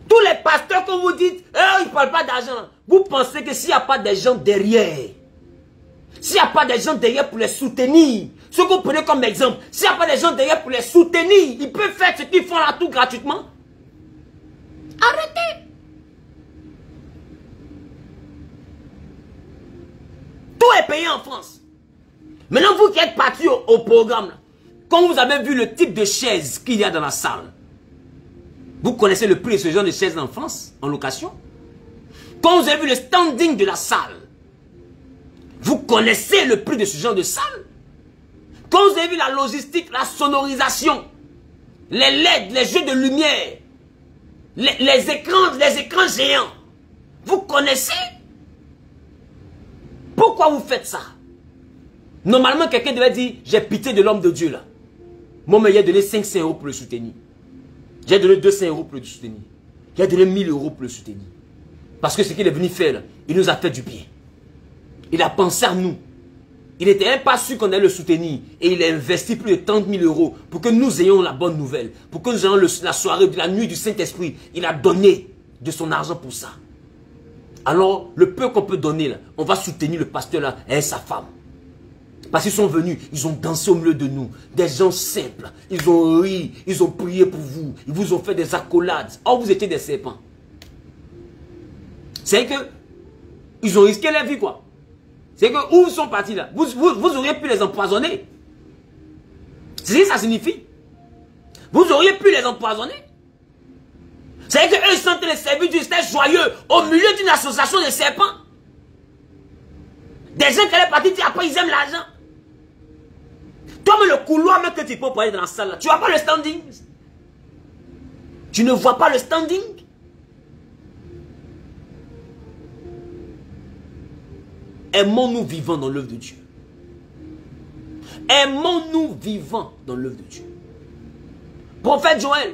Tous les pasteurs, quand vous dites, ils ne parlent pas d'argent, vous pensez que s'il n'y a pas des gens derrière, s'il n'y a pas des gens derrière pour les soutenir, ce que vous prenez comme exemple, s'il n'y a pas des gens derrière pour les soutenir, ils peuvent faire ce qu'ils font là tout gratuitement. Arrêtez. Tout est payé en France. Maintenant, vous qui êtes partis au programme, là, quand vous avez vu le type de chaise qu'il y a dans la salle, vous connaissez le prix de ce genre de chaise en France, en location? Quand vous avez vu le standing de la salle, vous connaissez le prix de ce genre de salle? Quand vous avez vu la logistique, la sonorisation, les LED, les jeux de lumière, les écrans géants, vous connaissez? Pourquoi vous faites ça? Normalement, quelqu'un devait dire, j'ai pitié de l'homme de Dieu là. Moi, mais il a donné 500 € pour le soutenir. J'ai donné 200 € pour le soutenir. Il a donné 1000 € pour le soutenir. Parce que ce qu'il est venu faire là, il nous a fait du bien. Il a pensé à nous. Il n'était même pas sûr qu'on allait le soutenir. Et il a investi plus de 30 000 € pour que nous ayons la bonne nouvelle. Pour que nous ayons la soirée, la nuit du Saint-Esprit. Il a donné de son argent pour ça. Alors, le peu qu'on peut donner là, on va soutenir le pasteur là et sa femme. Parce qu'ils sont venus, ils ont dansé au milieu de nous. Des gens simples. Ils ont ri, ils ont prié pour vous. Ils vous ont fait des accolades. Oh, vous étiez des serpents. C'est que ils ont risqué leur vie, quoi. C'est que où ils sont partis là, vous auriez pu les empoisonner. C'est ce que ça signifie. Vous auriez pu les empoisonner. C'est que eux, ils sentaient les services du c'était joyeux au milieu d'une association de serpents. Des gens qui allaient partir, après ils aiment l'argent. Toi, mais le couloir même que tu peux pour aller dans la salle là, tu vois pas le standing? Tu ne vois pas le standing? Aimons-nous vivants dans l'œuvre de Dieu. Aimons-nous vivants dans l'œuvre de Dieu. Prophète Joël,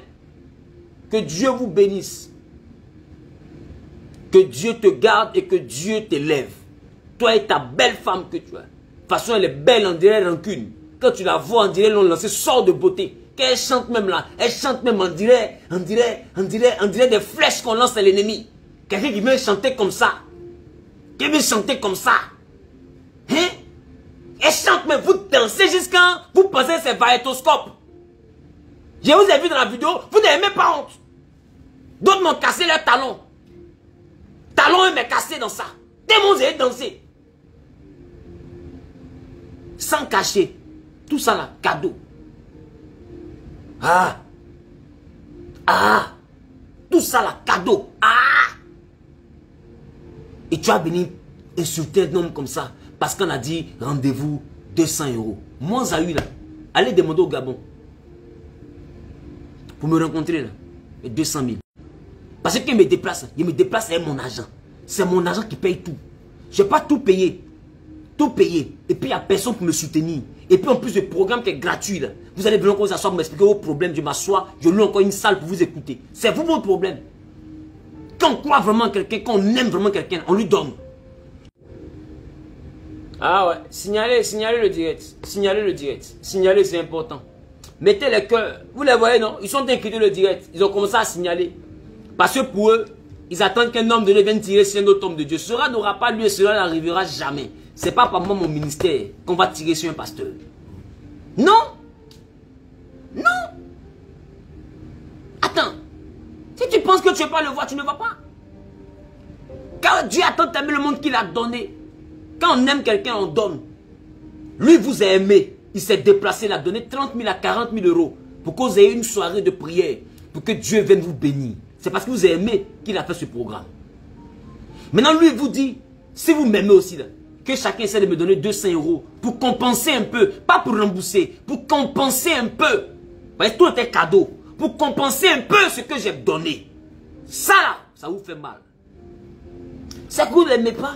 que Dieu vous bénisse. Que Dieu te garde et que Dieu t'élève. Toi et ta belle femme que tu as. De toute façon, elle est belle, on dirait rancune. Quand tu la vois, on dirait l'on lancé sort de beauté. Qu'elle chante même là, elle chante même, on dirait des flèches qu'on lance à l'ennemi. Quelqu'un qui vient chanter comme ça. Qui vient chanter comme ça. Hein? Elle chante même, vous dansez jusqu'à, vous pensez que c'est vaétoscope. Je vous ai vu dans la vidéo, vous n'avez même pas honte. D'autres m'ont cassé leurs talons. Talons, mais cassés dans ça. Tellement vous avez dansé. Sans cacher. Tout ça là, cadeau. Ah. Ah. Tout ça là, cadeau. Ah. Et tu as venu insulter un homme comme ça. Parce qu'on a dit, rendez-vous 200 €. Moi, Zahou là, allez demander au Gabon. Pour me rencontrer là. 200 000. Parce qu'il me déplace. Il me déplace avec mon argent. C'est mon argent qui paye tout. Je n'ai pas tout payé. Tout payé. Et puis il n'y a personne pour me soutenir. Et puis en plus le programme qui est gratuit là. Vous allez venir encore vous asseoir pour m'expliquer vos problèmes. Je m'assois. Je loue encore une salle pour vous écouter. C'est vous votre problème. Quand on croit vraiment en quelqu'un, quand on aime vraiment quelqu'un, on lui donne. Ah ouais. Signalez le direct. Signalez le direct. Signalez, c'est important. Mettez les cœurs. Vous les voyez, non? Ils sont inquiétés le direct. Ils ont commencé à signaler. Parce que pour eux, ils attendent qu'un homme de Dieu vienne tirer sur un autre homme de Dieu. Cela n'aura pas lieu, cela n'arrivera jamais. Ce n'est pas par moi, mon ministère, qu'on va tirer sur un pasteur. Non. Non. Attends. Si tu penses que tu ne veux pas le voir, tu ne vas pas. Car Dieu a tant aimé le monde qu'il a donné. Quand on aime quelqu'un, on donne. Lui vous a aimé. Il s'est déplacé, il a donné 30 000 à 40 000 € pour que vous ayez une soirée de prière, pour que Dieu vienne vous bénir. C'est parce que vous avez aimé qu'il a fait ce programme. Maintenant, lui vous dit, si vous m'aimez aussi, là, que chacun essaie de me donner 200 € pour compenser un peu, pas pour rembourser, pour compenser un peu. Vous voyez, tout était cadeau. Pour compenser un peu ce que j'ai donné. Ça, là, ça vous fait mal. C'est que vous ne l'aimez pas.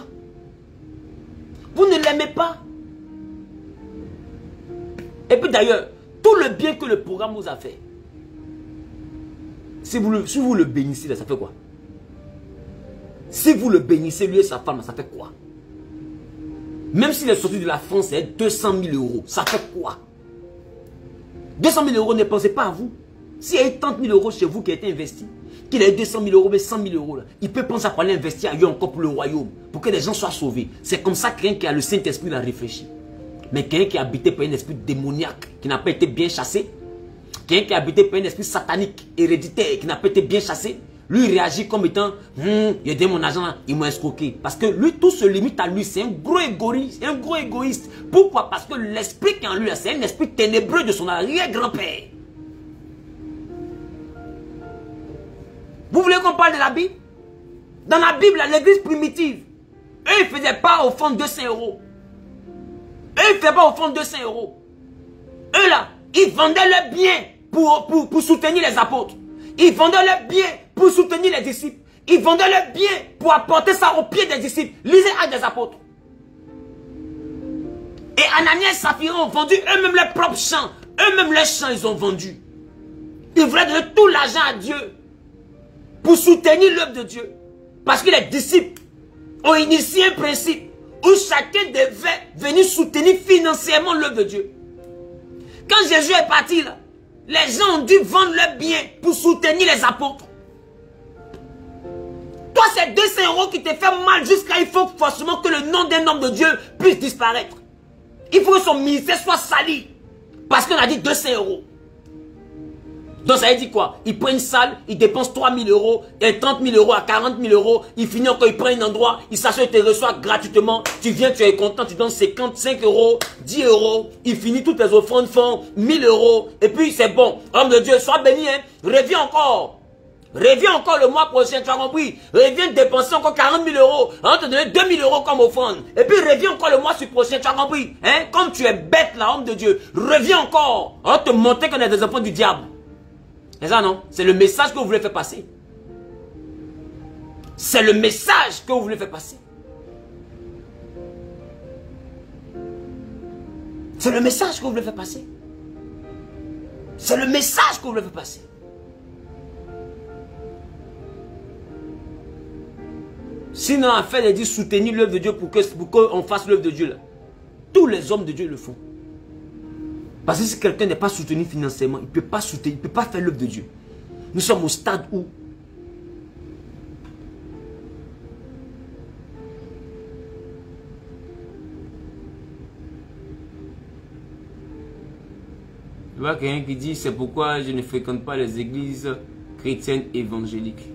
Vous ne l'aimez pas. Et puis d'ailleurs, tout le bien que le programme vous a fait, si vous le bénissez, là, ça fait quoi? Si vous le bénissez, lui et sa femme, ça fait quoi? Même s'il est sorti de la France, c'est 200 000 €, ça fait quoi? 200 000 euros, ne pensez pas à vous. S'il y a eu 30 000 euros chez vous qui a été investi, qu'il a eu 200 000 euros, mais 100 000 euros, là, il peut penser à quoi aller investir ailleurs encore pour le royaume, pour que les gens soient sauvés. C'est comme ça que quelqu'un qui a le Saint-Esprit l'a réfléchi. Mais quelqu'un qui est habité par un esprit démoniaque, qui n'a pas été bien chassé, quelqu'un qui est habité par un esprit satanique, héréditaire, qui n'a pas été bien chassé, lui réagit comme étant, il a donné mon argent, il m'a escroqué. Parce que lui, tout se limite à lui, c'est un gros égoïste. Pourquoi? Parce que l'esprit qui est en lui, c'est un esprit ténébreux de son arrière-grand-père. Vous voulez qu'on parle de la Bible? Dans la Bible, l'église primitive, eux, ils ne faisaient pas offrande 200 euros. Eux, ils ne faisaient pas offrande 200 euros. Eux, là, ils vendaient leurs biens pour soutenir les apôtres. Ils vendaient leurs biens pour soutenir les disciples. Ils vendaient leurs biens pour apporter ça aux pieds des disciples. Lisez Actes des apôtres. Et Ananias et Saphira ont vendu eux-mêmes leurs propres champs. Eux-mêmes leurs champs, ils ont vendu. Ils voulaient donner tout l'argent à Dieu pour soutenir l'œuvre de Dieu. Parce que les disciples ont initié un principe où chacun devait venir soutenir financièrement l'œuvre de Dieu. Quand Jésus est parti, là, les gens ont dû vendre leurs biens pour soutenir les apôtres. Toi, c'est 200 euros qui te fait mal jusqu'à il faut forcément que le nom d'un homme de Dieu puisse disparaître. Il faut que son ministère soit sali. Parce qu'on a dit 200 euros. Donc ça veut dire quoi? Il prend une salle, il dépense 3 000 euros, et 30 000 euros à 40 000 euros, il finit encore, il prend un endroit, il s'assure, il te reçoit gratuitement, tu viens, tu es content, tu donnes 55 euros, 10 euros, il finit toutes les offrandes, font 1000 euros, et puis c'est bon. Homme de Dieu, sois béni, hein, reviens encore. Reviens encore le mois prochain, tu as compris? Reviens dépenser encore 40 000 euros, on va te donner 2 000 euros comme offrande. Et puis reviens encore le mois prochain, tu as compris? Hein? Comme tu es bête là, homme de Dieu, reviens encore. On va te montrer qu'on est des enfants du diable. C'est ça, non? C'est le message que vous voulez faire passer. C'est le message que vous voulez faire passer. C'est le message que vous voulez faire passer. C'est le message que vous voulez faire passer. Sinon, en fait, il dit soutenir l'œuvre de Dieu pour qu'on fasse l'œuvre de Dieu. Là. Tous les hommes de Dieu le font. Parce que si quelqu'un n'est pas soutenu financièrement, il ne peut pas soutenir, il ne peut pas faire l'œuvre de Dieu. Nous sommes au stade où je vois quelqu'un qui dit c'est pourquoi je ne fréquente pas les églises chrétiennes évangéliques.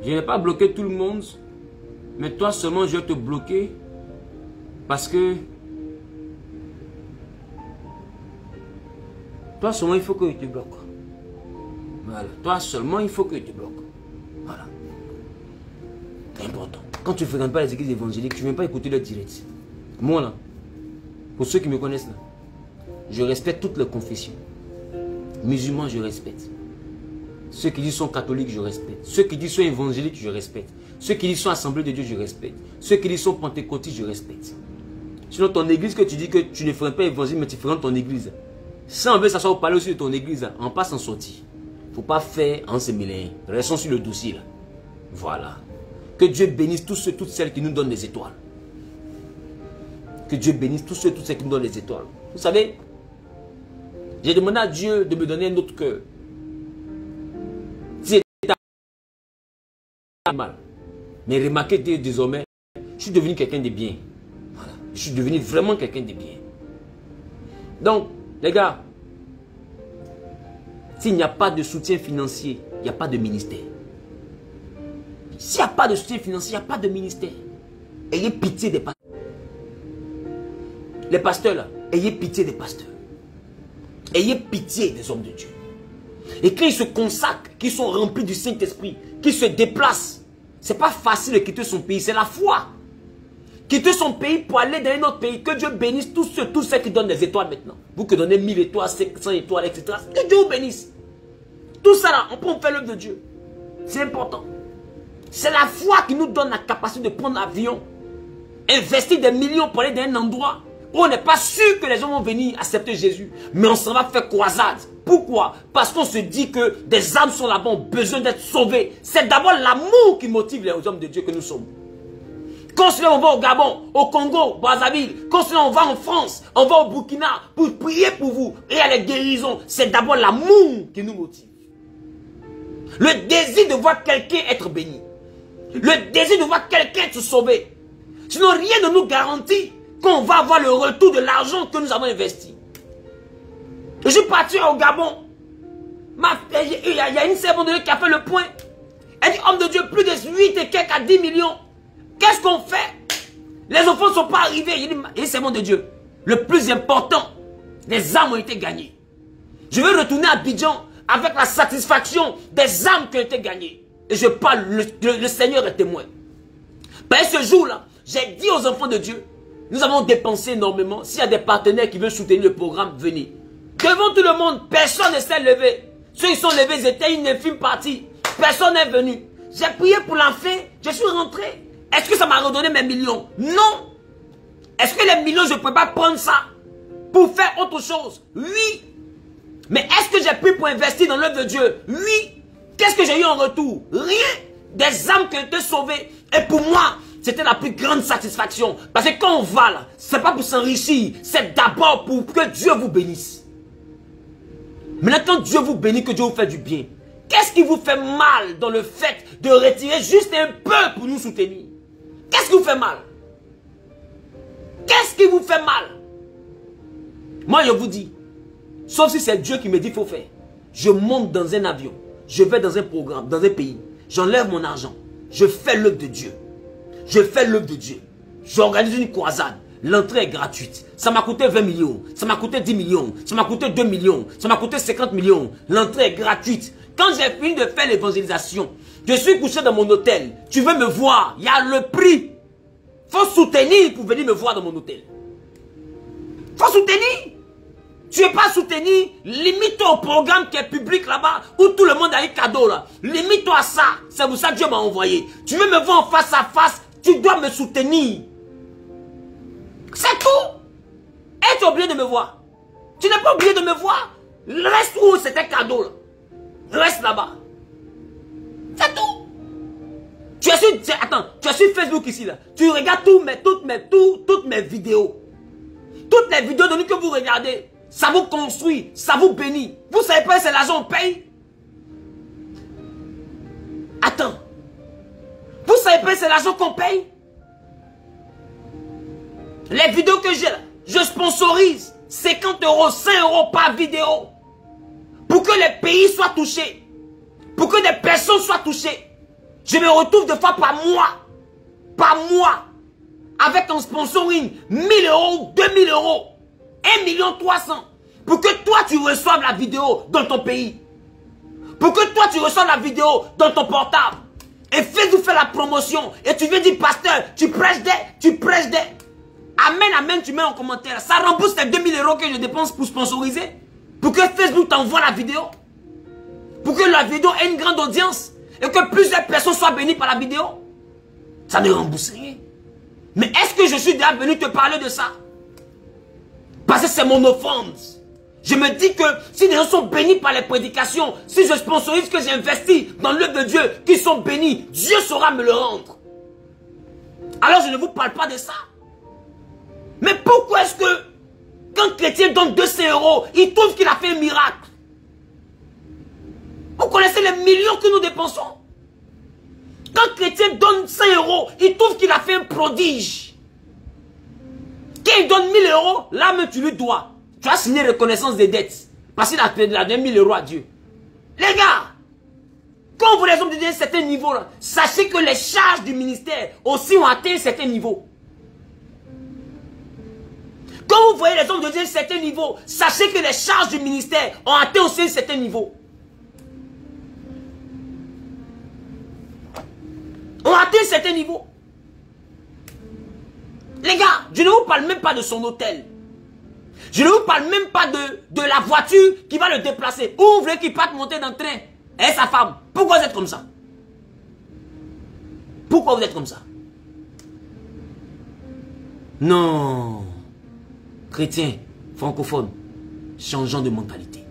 Je n'ai pas bloqué tout le monde, mais toi seulement je vais te bloquer parce que toi seulement, il faut que je te bloque. Voilà. Toi seulement, il faut que je te bloque. Voilà. C'est important. Quand tu ne fréquentes pas les églises évangéliques, tu ne viens pas écouter le direct. Moi, là, pour ceux qui me connaissent, là, je respecte toutes les confessions. Musulmans, je respecte. Ceux qui disent sont catholiques, je respecte. Ceux qui disent sont évangéliques, je respecte. Ceux qui disent sont assemblées de Dieu, je respecte. Ceux qui disent sont pentecôtistes, je respecte. Sinon, ton église que tu dis que tu ne fréquentes pas l'évangile, mais tu fréquentes ton église. Si on veut s'asseoir au palais aussi de ton église, on passe en sortie. Il ne faut pas faire en se mêler. Restons sur le dossier. Là. Voilà. Que Dieu bénisse tous ceux, toutes celles qui nous donnent les étoiles. Que Dieu bénisse tous ceux, toutes celles qui nous donnent les étoiles. Vous savez, j'ai demandé à Dieu de me donner un autre cœur. Si c'était mal. Mais remarquez désormais, je suis devenu quelqu'un de bien. Voilà. Je suis devenu vraiment quelqu'un de bien. Donc, les gars, s'il n'y a pas de soutien financier, il n'y a pas de ministère. S'il n'y a pas de soutien financier, il n'y a pas de ministère. Ayez pitié des pasteurs. Les pasteurs là, ayez pitié des pasteurs. Ayez pitié des hommes de Dieu. Et quand ils se consacrent, qu'ils sont remplis du Saint-Esprit, qu'ils se déplacent, ce n'est pas facile de quitter son pays, c'est la foi. Quitter son pays pour aller dans un autre pays. Que Dieu bénisse tous ceux qui donnent des étoiles maintenant. Vous qui donnez 1000 étoiles, 500 étoiles, etc. Que Dieu vous bénisse. Tout ça là, on peut faire l'œuvre de Dieu. C'est important. C'est la foi qui nous donne la capacité de prendre l'avion, investir des millions pour aller dans un endroit où on n'est pas sûr que les gens vont venir accepter Jésus. Mais on s'en va faire croisade. Pourquoi? Parce qu'on se dit que des âmes sont là-bas, ont besoin d'être sauvées. C'est d'abord l'amour qui motive les hommes de Dieu que nous sommes. Que Quand cela on va au Gabon, au Congo, Brazzaville, quand cela on va en France, on va au Burkina pour prier pour vous. Et à la guérison, c'est d'abord l'amour qui nous motive. Le désir de voir quelqu'un être béni. Le désir de voir quelqu'un se sauver. Sinon rien ne nous garantit qu'on va avoir le retour de l'argent que nous avons investi. Je suis parti au Gabon. Il y a une servante de Dieu qui a fait le point. Elle dit, homme de Dieu, plus de 8 et quelques à 10 millions. Qu'est-ce qu'on fait? Les enfants ne sont pas arrivés. Il dit, servant de Dieu, le plus important, les âmes ont été gagnées. Je vais retourner à Abidjan avec la satisfaction des âmes qui ont été gagnées. Et je parle, le Seigneur est témoin. Ben, ce jour-là, j'ai dit aux enfants de Dieu, nous avons dépensé énormément. S'il y a des partenaires qui veulent soutenir le programme, venez. Devant tout le monde, personne ne s'est levé. Ceux qui sont levés, ils étaient une infime partie. Personne n'est venu. J'ai prié pour l'enfant, je suis rentré. Est-ce que ça m'a redonné mes millions? Non. Est-ce que les millions, je ne peux pas prendre ça pour faire autre chose? Oui. Mais est-ce que j'ai pu pour investir dans l'œuvre de Dieu? Oui. Qu'est-ce que j'ai eu en retour? Rien. Des âmes qui ont été sauvées. Et pour moi, c'était la plus grande satisfaction. Parce que quand on va là, ce n'est pas pour s'enrichir. C'est d'abord pour que Dieu vous bénisse. Maintenant, quand Dieu vous bénit, que Dieu vous fait du bien. Qu'est-ce qui vous fait mal dans le fait de retirer juste un peu pour nous soutenir? Qu'est-ce qui vous fait mal? Qu'est-ce qui vous fait mal? Moi, je vous dis, sauf si c'est Dieu qui me dit qu'il faut faire. Je monte dans un avion, je vais dans un programme, dans un pays, j'enlève mon argent, je fais l'œuvre de Dieu. Je fais l'œuvre de Dieu. J'organise une croisade. L'entrée est gratuite. Ça m'a coûté 20 millions. Ça m'a coûté 10 millions. Ça m'a coûté 2 millions. Ça m'a coûté 50 millions. L'entrée est gratuite. Quand j'ai fini de faire l'évangélisation, je suis couché dans mon hôtel. Tu veux me voir? Il y a le prix. Faut soutenir pour venir me voir dans mon hôtel. Faut soutenir. Tu n'es pas soutenu, limite-toi au programme qui est public là-bas, où tout le monde a un cadeau là. Limite-toi à ça. C'est pour ça que Dieu m'a envoyé. Tu veux me voir en face à face, tu dois me soutenir. C'est tout. Et tu es obligé de me voir. Tu n'es pas obligé de me voir. Reste où c'était cadeau là. Reste là-bas. C'est tout. Tu es sur, attends, tu es sur Facebook ici là. Tu regardes toutes mes vidéos. Toutes les vidéos de nous que vous regardez. Ça vous construit, ça vous bénit. Vous savez pas, c'est l'argent qu'on paye. Attends. Vous savez pas, c'est l'argent qu'on paye. Les vidéos que j'ai là, je sponsorise 50 €, 5 € par vidéo. Pour que les pays soient touchés. Pour que des personnes soient touchées. Je me retrouve deux fois par mois. Par mois. Avec un sponsoring 1 000 €, 2 000 €. 1 300 000 pour que toi tu reçoives la vidéo dans ton pays. Pour que toi tu reçoives la vidéo dans ton portable. Et fais-nous faire la promotion. Et tu viens dire, pasteur, tu prêches des. Amen, amen, tu mets en commentaire. Ça rembourse les 2 000 € que je dépense pour sponsoriser. Pour que Facebook t'envoie la vidéo. Pour que la vidéo ait une grande audience. Et que plusieurs personnes soient bénies par la vidéo. Ça ne rembourse rien. Mais est-ce que je suis déjà venu te parler de ça? Parce que c'est mon offrande. Je me dis que si les gens sont bénis par les prédications, si je sponsorise que j'ai investi dans l'œuvre de Dieu, qu'ils sont bénis, Dieu saura me le rendre. Alors je ne vous parle pas de ça. Mais pourquoi est-ce que quand chrétien donne 200 €, il trouve qu'il a fait un miracle? Vous connaissez les millions que nous dépensons? Quand chrétien donne 100 €, il trouve qu'il a fait un prodige. Quand il donne 1 000 €, là même tu lui dois. Tu as signé reconnaissance des dettes. Parce qu'il a donné 1 000 € à Dieu. Les gars, quand vous les hommes de Dieu à un certain niveau, là, sachez que les charges du ministère aussi ont atteint un certain niveau. Quand vous voyez les hommes de Dieu à un certain niveau, sachez que les charges du ministère ont atteint aussi un certain niveau. Ont atteint un certain niveau. Les gars, je ne vous parle même pas de son hôtel. Je ne vous parle même pas de la voiture qui va le déplacer. Où vous voulez qu'il parte monter dans le train? Et sa femme. Pourquoi vous êtes comme ça? Pourquoi vous êtes comme ça? Non. Chrétiens, francophones, changeons de mentalité.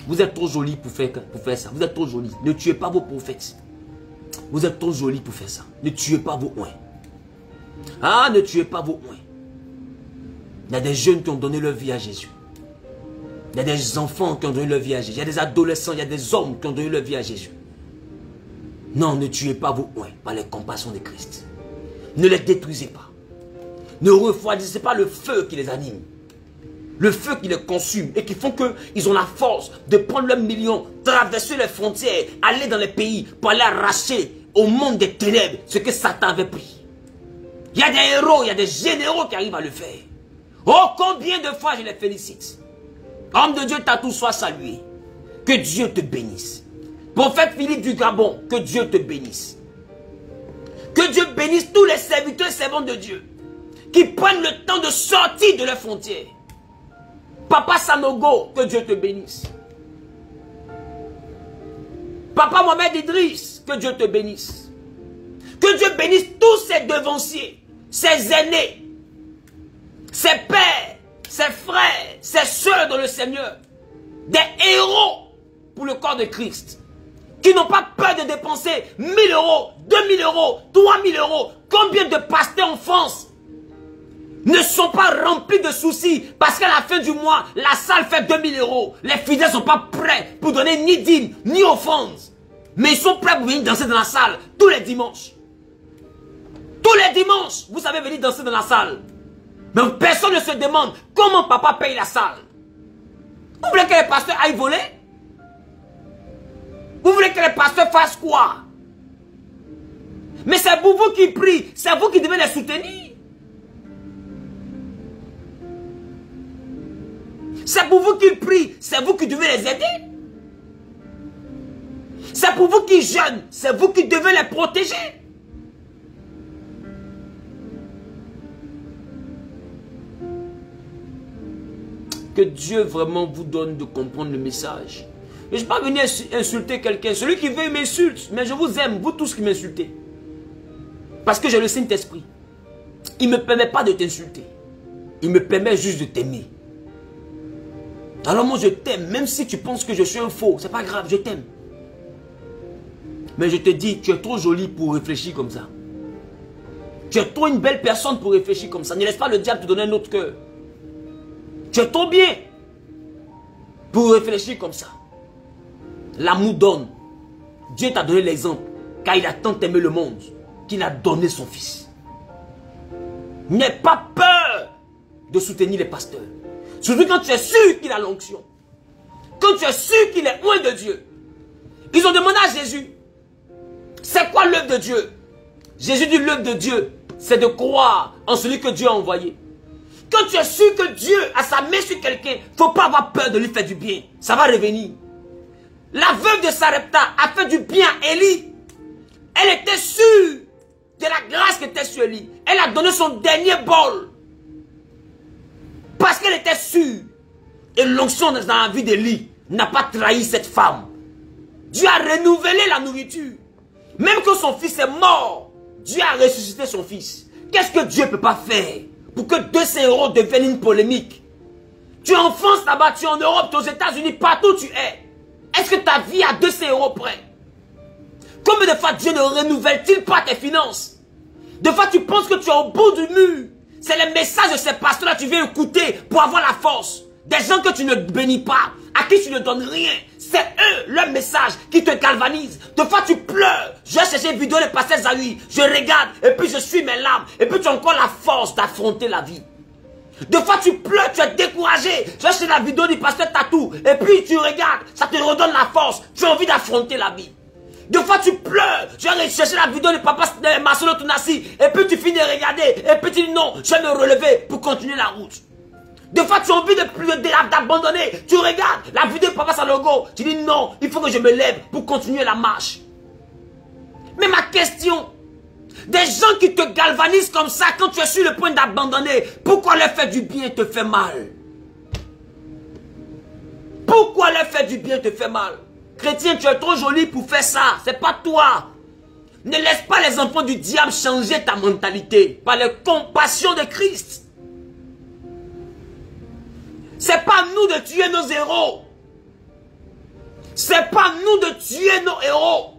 Vous êtes trop jolis pour faire ça. Vous êtes trop jolis. Ne tuez pas vos prophètes. Vous êtes trop jolis pour faire ça. Ne tuez pas vos oins. Ah, ne tuez pas vos oins. Il y a des jeunes qui ont donné leur vie à Jésus. Il y a des enfants qui ont donné leur vie à Jésus. Il y a des adolescents, il y a des hommes qui ont donné leur vie à Jésus. Non, ne tuez pas vos oins par les compassions de Christ. Ne les détruisez pas. Ne refroidissez pas le feu qui les anime. Le feu qui les consume et qui font qu'ils ont la force de prendre leurs millions, traverser les frontières, aller dans les pays pour aller arracher au monde des ténèbres ce que Satan avait pris. Il y a des héros, il y a des généraux qui arrivent à le faire. Oh, combien de fois je les félicite. Homme de Dieu, Tatou, sois salué. Que Dieu te bénisse. Prophète Philippe du Gabon, que Dieu te bénisse. Que Dieu bénisse tous les serviteurs et servantes de Dieu qui prennent le temps de sortir de leurs frontières. Papa Sanogo, que Dieu te bénisse. Papa Mohamed Idriss, que Dieu te bénisse. Que Dieu bénisse tous ses devanciers, ses aînés, ses pères, ses frères, ses soeurs dans le Seigneur. Des héros pour le corps de Christ. Qui n'ont pas peur de dépenser 1 000 euros, 2 000 euros, 3 000 euros. Combien de pasteurs en France ne sont pas remplis de soucis parce qu'à la fin du mois, la salle fait 2 000 euros. Les fidèles ne sont pas prêts pour donner ni dîme, ni offrande. Mais ils sont prêts pour venir danser dans la salle tous les dimanches. Tous les dimanches, vous savez venir danser dans la salle. Mais personne ne se demande comment papa paye la salle. Vous voulez que les pasteurs aillent voler? Vous voulez que les pasteurs fassent quoi? Mais c'est pour vous qui prient, c'est vous qui devez les soutenir. C'est pour vous qui prient, c'est vous qui devez les aider. C'est pour vous qui jeûnent, c'est vous qui devez les protéger. Que Dieu vraiment vous donne de comprendre le message. Je ne suis pas venu insulter quelqu'un. Celui qui veut m'insulte. Mais je vous aime, vous tous qui m'insultez. Parce que j'ai le Saint-Esprit. Il ne me permet pas de t'insulter. Il me permet juste de t'aimer. Alors moi je t'aime. Même si tu penses que je suis un faux. C'est pas grave, je t'aime. Mais je te dis, tu es trop jolie pour réfléchir comme ça. Tu es trop une belle personne pour réfléchir comme ça. Ne laisse pas le diable te donner un autre cœur. Tu es trop bien pour réfléchir comme ça. L'amour donne. Dieu t'a donné l'exemple. Car il a tant aimé le monde qu'il a donné son fils. N'aie pas peur de soutenir les pasteurs. Surtout quand tu es sûr qu'il a l'onction. Quand tu es sûr qu'il est loin de Dieu. Ils ont demandé à Jésus, c'est quoi l'œuvre de Dieu? Jésus dit, l'œuvre de Dieu, c'est de croire en celui que Dieu a envoyé. Quand tu es sûr que Dieu a sa main sur quelqu'un, il ne faut pas avoir peur de lui faire du bien. Ça va revenir. La veuve de Sarepta a fait du bien à Élie. Elle était sûre de la grâce qui était sur Élie. Elle a donné son dernier bol. Parce qu'elle était sûre. Et l'onction dans la vie d'Élie n'a pas trahi cette femme. Dieu a renouvelé la nourriture. Même quand son fils est mort, Dieu a ressuscité son fils. Qu'est-ce que Dieu ne peut pas faire pour que 200 euros deviennent une polémique? Tu es en France là-bas, tu es en Europe, tu es aux États-Unis, partout où tu es. Est-ce que ta vie a 200 euros près? Combien de fois Dieu ne renouvelle-t-il pas tes finances? De fois tu penses que tu es au bout du mur. C'est les messages de ces pasteurs-là que tu viens écouter pour avoir la force. Des gens que tu ne bénis pas, à qui tu ne donnes rien. C'est eux, leur message, qui te galvanise. De fois tu pleures. Je vais chercher une vidéo de pasteur Zahuri. Je regarde et puis je suis mes larmes. Et puis tu as encore la force d'affronter la vie. De fois tu pleures, tu es découragé. Je vais chercher la vidéo du pasteur Tatou. Et puis tu regardes, ça te redonne la force. Tu as envie d'affronter la vie. De fois tu pleures, je vais chercher la vidéo de papa Marcelo Tounassi. Et puis tu finis de regarder. Et puis tu dis non, je vais me relever pour continuer la route. Des fois, tu as envie d'abandonner. Tu regardes la vidéo de Papa Sanogo. Tu dis non, il faut que je me lève pour continuer la marche. Mais ma question, des gens qui te galvanisent comme ça quand tu es sur le point d'abandonner, pourquoi leur faire du bien te fait mal? Pourquoi leur faire du bien te fait mal? Chrétien, tu es trop joli pour faire ça. C'est pas toi. Ne laisse pas les enfants du diable changer ta mentalité par les compassions de Christ. C'est pas nous de tuer nos héros. C'est pas nous de tuer nos héros.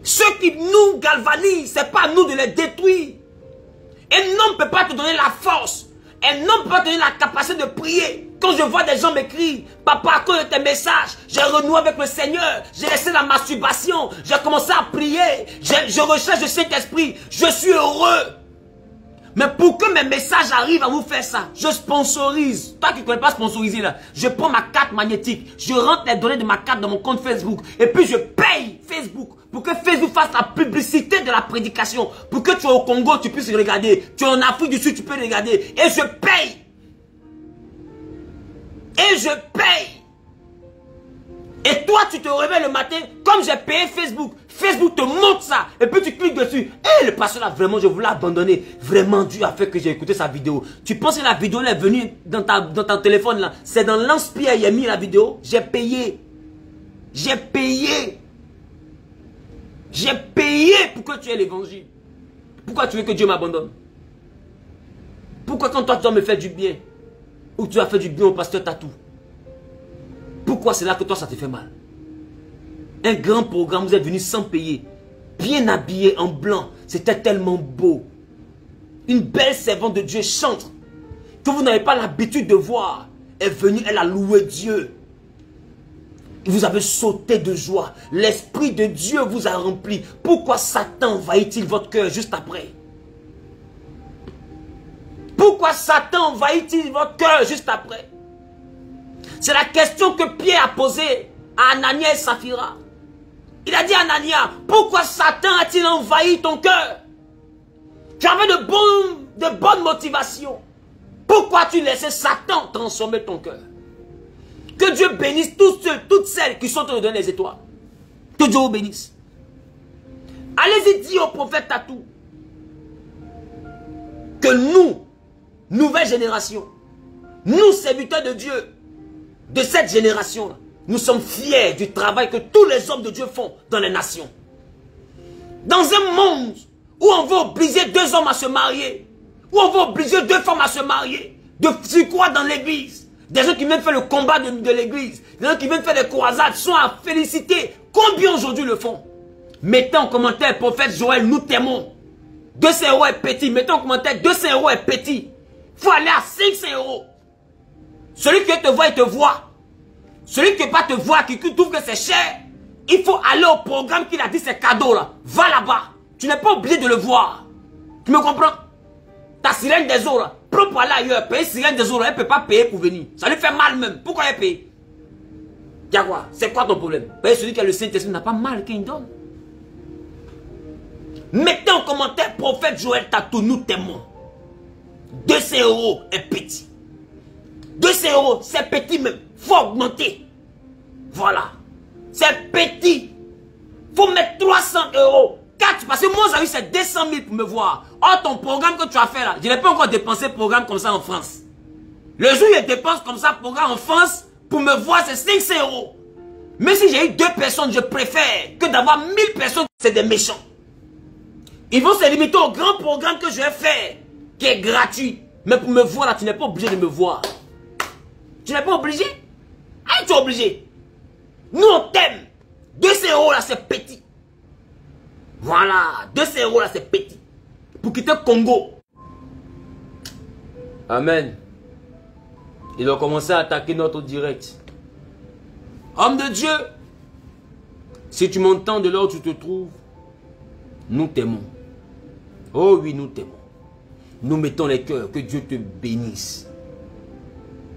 Ceux qui nous galvanisent, c'est pas nous de les détruire. Un homme ne peut pas te donner la force. Un homme ne peut pas te donner la capacité de prier. Quand je vois des gens m'écrire, papa, à cause de tes messages, j'ai renoué avec le Seigneur, j'ai laissé la masturbation, j'ai commencé à prier, je recherche le Saint-Esprit, je suis heureux. Mais pour que mes messages arrivent à vous faire ça, je sponsorise. Toi qui ne connais pas sponsoriser là, je prends ma carte magnétique, je rentre les données de ma carte dans mon compte Facebook et puis je paye Facebook pour que Facebook fasse la publicité de la prédication. Pour que tu es au Congo, tu puisses regarder. Tu es en Afrique du Sud, tu peux regarder. Et je paye. Et je paye. Et toi, tu te réveilles le matin, comme j'ai payé Facebook. Facebook te montre ça. Et puis tu cliques dessus. Et le pasteur là, vraiment, je voulais abandonner. Vraiment, Dieu a fait que j'ai écouté sa vidéo. Tu penses que la vidéo est venue dans ton téléphone là. C'est dans Lance-Pierre, il a mis la vidéo. J'ai payé. J'ai payé. J'ai payé pour que tu aies l'évangile. Pourquoi tu veux que Dieu m'abandonne? Pourquoi quand toi tu dois me faire du bien, ou tu as fait du bien au pasteur Tatou? Pourquoi c'est là que toi ça te fait mal? Un grand programme, vous êtes venu sans payer, bien habillé en blanc, c'était tellement beau. Une belle servante de Dieu chante, que vous n'avez pas l'habitude de voir, est venue, elle a loué Dieu. Vous avez sauté de joie. L'Esprit de Dieu vous a rempli. Pourquoi Satan envahit-il votre cœur juste après? Pourquoi Satan envahit-il votre cœur juste après? C'est la question que Pierre a posée à Anania et Saphira. Il a dit à Anania, pourquoi Satan a-t-il envahi ton cœur? Tu avais de bonnes motivations. Pourquoi tu laissais Satan transformer ton cœur? Que Dieu bénisse tous ceux, toutes celles qui sont en train de donner les étoiles. Que Dieu vous bénisse. Allez-y dire au prophète Tatou que nous, nouvelle génération, nous serviteurs de Dieu, de cette génération-là, nous sommes fiers du travail que tous les hommes de Dieu font dans les nations. Dans un monde où on veut obliger 2 hommes à se marier, où on veut obliger 2 femmes à se marier, de quoi dans l'église. Des gens qui viennent faire le combat de l'église, des gens qui viennent faire des croisades, sont à féliciter. Combien aujourd'hui le font? Mettez en commentaire, prophète Joël, nous t'aimons. 200 € est petit. Mettez en commentaire, 200 € est petit. Il faut aller à 500 €. Celui qui te voit, il te voit. Celui qui ne peut pas te voir, qui trouve que c'est cher, il faut aller au programme qu'il a dit, c'est cadeau là. Va là-bas. Tu n'es pas obligé de le voir. Tu me comprends? Ta sirène des eaux là, prends pour aller ailleurs, payer sirène des eaux là, elle ne peut pas payer pour venir. Ça lui fait mal même. Pourquoi elle paye? Quoi? C'est quoi ton problème? Celui qui a le Saint-Esprit n'a pas mal qu'il donne. Mettez en commentaire, prophète Joël Tatou, nous t'aimons. 200 € est petit. 200 €, c'est petit même. Faut augmenter. Voilà. C'est petit. Faut mettre 300 €. 4, parce que moi, j'ai eu c'est 200 000 pour me voir. Oh, ton programme que tu as fait là, je n'ai pas encore dépensé un programme comme ça en France. Le jour où je dépense comme ça, programme en France, pour me voir, c'est 500 €. Mais si j'ai eu 2 personnes, je préfère que d'avoir 1000 personnes, c'est des méchants. Ils vont se limiter au grand programme que je vais faire, qui est gratuit. Mais pour me voir là, tu n'es pas obligé de me voir. Tu n'es pas obligé? Ah, tu es obligé. Nous, on t'aime. 200 € là, c'est petit. Voilà, 200 € là, c'est petit. Pour quitter Congo. Amen. Ils ont commencé à attaquer notre direct. Homme de Dieu, si tu m'entends de là où tu te trouves, nous t'aimons. Oh oui, nous t'aimons. Nous mettons les cœurs, que Dieu te bénisse.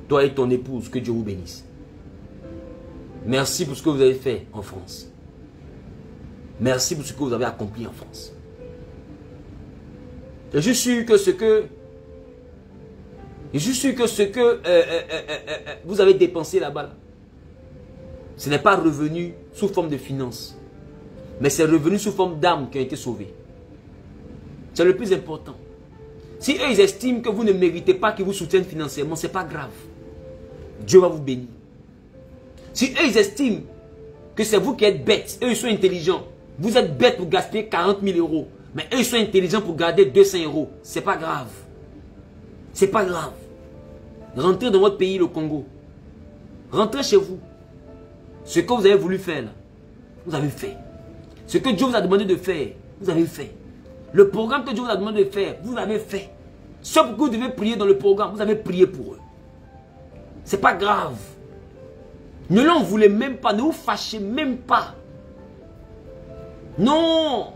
Toi et ton épouse, que Dieu vous bénisse. Merci pour ce que vous avez fait en France. Merci pour ce que vous avez accompli en France. Et je suis sûr que ce que vous avez dépensé là-bas, ce n'est pas revenu sous forme de finances, mais c'est revenu sous forme d'âmes qui ont été sauvées. C'est le plus important. Si eux, ils estiment que vous ne méritez pas qu'ils vous soutiennent financièrement, ce n'est pas grave. Dieu va vous bénir. Si eux, ils estiment que c'est vous qui êtes bêtes, eux, ils sont intelligents. Vous êtes bêtes pour gaspiller 40 000 €. Mais eux, ils sont intelligents pour garder 200 €. Ce n'est pas grave. Ce n'est pas grave. Rentrez dans votre pays, le Congo. Rentrez chez vous. Ce que vous avez voulu faire, là, vous avez fait. Ce que Dieu vous a demandé de faire, vous avez fait. Le programme que Dieu vous a demandé de faire, vous l'avez fait. Ceux pour qui vous devez prier dans le programme, vous avez prié pour eux. C'est pas grave. Ne l'en voulez même pas, ne vous fâchez même pas. Non.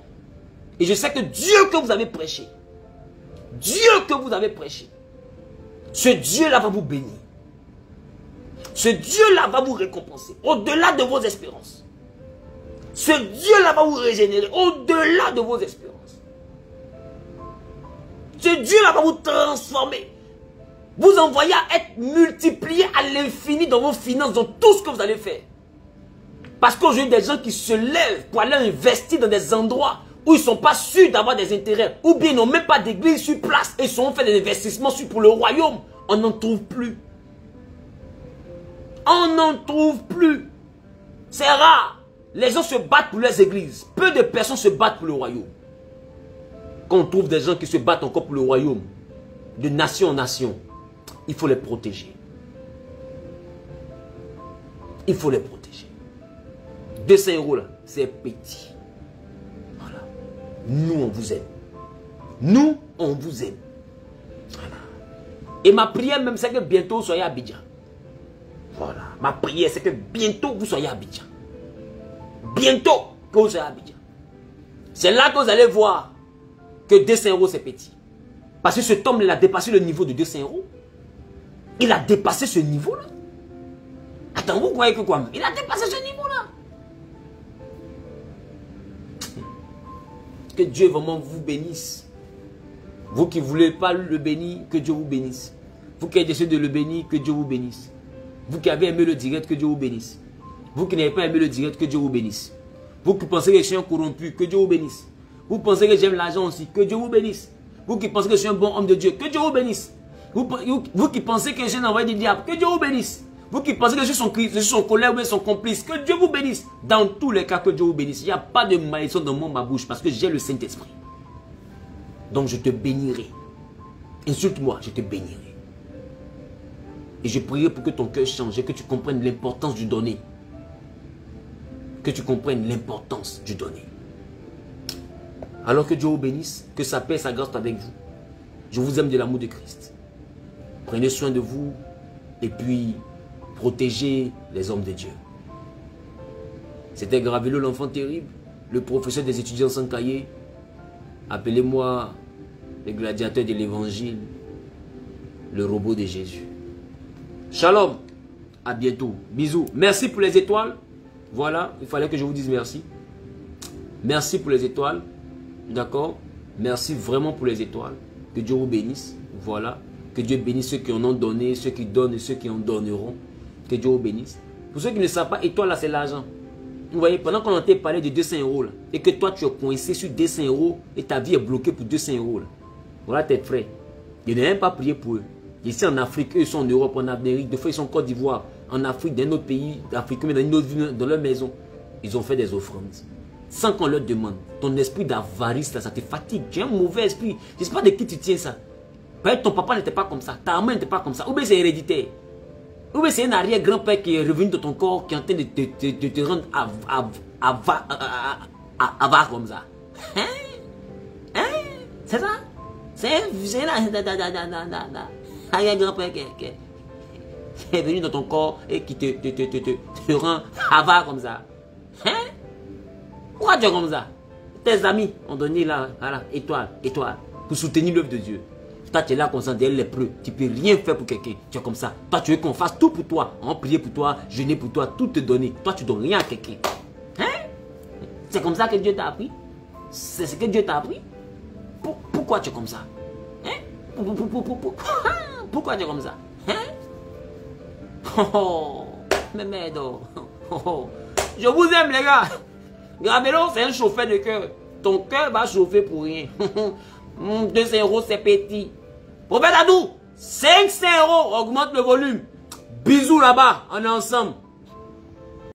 Et je sais que Dieu que vous avez prêché, ce Dieu-là va vous bénir. Ce Dieu-là va vous récompenser au-delà de vos espérances. Ce Dieu-là va vous régénérer au-delà de vos espérances. Ce Dieu-là va vous transformer. Vous envoyer à être multiplié à l'infini dans vos finances, dans tout ce que vous allez faire. Parce qu'aujourd'hui, des gens qui se lèvent pour aller investir dans des endroits où ils ne sont pas sûrs d'avoir des intérêts, ou bien ils n'ont même pas d'église sur place et ils sont fait des investissements pour le royaume, on n'en trouve plus. On n'en trouve plus. C'est rare. Les gens se battent pour leurs églises. Peu de personnes se battent pour le royaume. Quand on trouve des gens qui se battent encore pour le royaume, de nation en nation, il faut les protéger. Il faut les protéger. 200 € là, c'est petit. Voilà. Nous, on vous aime. Nous, on vous aime. Voilà. Et ma prière même, c'est que bientôt vous soyez à Abidjan. Voilà. Ma prière, c'est que bientôt vous soyez à Abidjan. Bientôt que vous soyez à Abidjan. C'est là que vous allez voir que 200 € c'est petit. Parce que cet homme, il a dépassé le niveau de 200 €. Il a dépassé ce niveau-là. Attends, vous croyez que quoi? Il a dépassé ce niveau-là. Que Dieu vraiment vous bénisse. Vous qui ne voulez pas le bénir, que Dieu vous bénisse. Vous qui avez décidé de le bénir, que Dieu vous bénisse. Vous qui avez aimé le direct, que Dieu vous bénisse. Vous qui n'avez pas aimé le direct, que Dieu vous bénisse. Vous qui pensez que je suis un corrompu, que Dieu vous bénisse. Vous pensez que j'aime l'argent aussi, que Dieu vous bénisse. Vous qui pensez que je suis un bon homme de Dieu, que Dieu vous bénisse. Vous qui pensez que je suis un envoyé du diable, que Dieu vous bénisse. Vous qui pensez que je suis son collègue ou son complice, que Dieu vous bénisse. Dans tous les cas, que Dieu vous bénisse. Il n'y a pas de malédiction dans ma bouche parce que j'ai le Saint-Esprit. Donc je te bénirai. Insulte-moi, je te bénirai. Et je prierai pour que ton cœur change et que tu comprennes l'importance du donner. Que tu comprennes l'importance du donner. Alors que Dieu vous bénisse, que sa paix et sa grâce soient avec vous. Je vous aime de l'amour de Christ. Prenez soin de vous et puis protégez les hommes de Dieu. C'était Gravelo l'enfant terrible, le professeur des étudiants sans cahier. Appelez-moi le gladiateur de l'évangile, le robot de Jésus. Shalom, à bientôt, bisous. Merci pour les étoiles. Voilà, il fallait que je vous dise merci. Merci pour les étoiles. D'accord? Merci vraiment pour les étoiles. Que Dieu vous bénisse. Voilà. Que Dieu bénisse ceux qui en ont donné, ceux qui donnent et ceux qui en donneront. Que Dieu vous bénisse. Pour ceux qui ne savent pas, étoile là, c'est l'argent. Vous voyez, pendant qu'on entend parler de 200 € là, et que toi tu es coincé sur 200 € et ta vie est bloquée pour 200 € là. Voilà tes frères. Il ne même pas prier pour eux. Ici en Afrique, eux sont en Europe, en Amérique, des fois ils sont en Côte d'Ivoire, en Afrique, dans autre pays africain, mais dans une autre ville, dans leur maison. Ils ont fait des offrandes. Sans qu'on leur demande. Ton esprit d'avarice là, ça te fatigue. Tu as un mauvais esprit. Je ne sais pas de qui tu tiens ça. Peut-être ton papa n'était pas comme ça, ta maman n'était pas comme ça. Ou bien c'est héréditaire. Ou bien c'est un arrière-grand-père qui est revenu de ton corps, qui est en train de te rendre avare comme ça. Hein? Hein? C'est ça? C'est un arrière-grand-père qui est venu dans ton corps et qui te rend avare comme ça. Hein? Pourquoi tu es comme ça? Tes amis ont donné là, voilà, étoile, pour soutenir l'œuvre de Dieu. Toi, tu es là comme ça, derrière les preux. Tu ne peux rien faire pour quelqu'un. Tu es comme ça. Toi, tu veux qu'on fasse tout pour toi. On prier pour toi, jeûner pour toi, tout te donner. Toi, tu ne donnes rien à quelqu'un. Hein? C'est comme ça que Dieu t'a appris? C'est ce que Dieu t'a appris? Pourquoi tu es comme ça? Hein? Pourquoi tu es comme ça? Hein? Oh, mais merde. Oh. Je vous aime, les gars. Gravelo, c'est un chauffeur de cœur. Ton cœur va chauffer pour rien. 200 € c'est petit. Prophète Adou, 500 €, augmente le volume. Bisous là-bas, on est ensemble.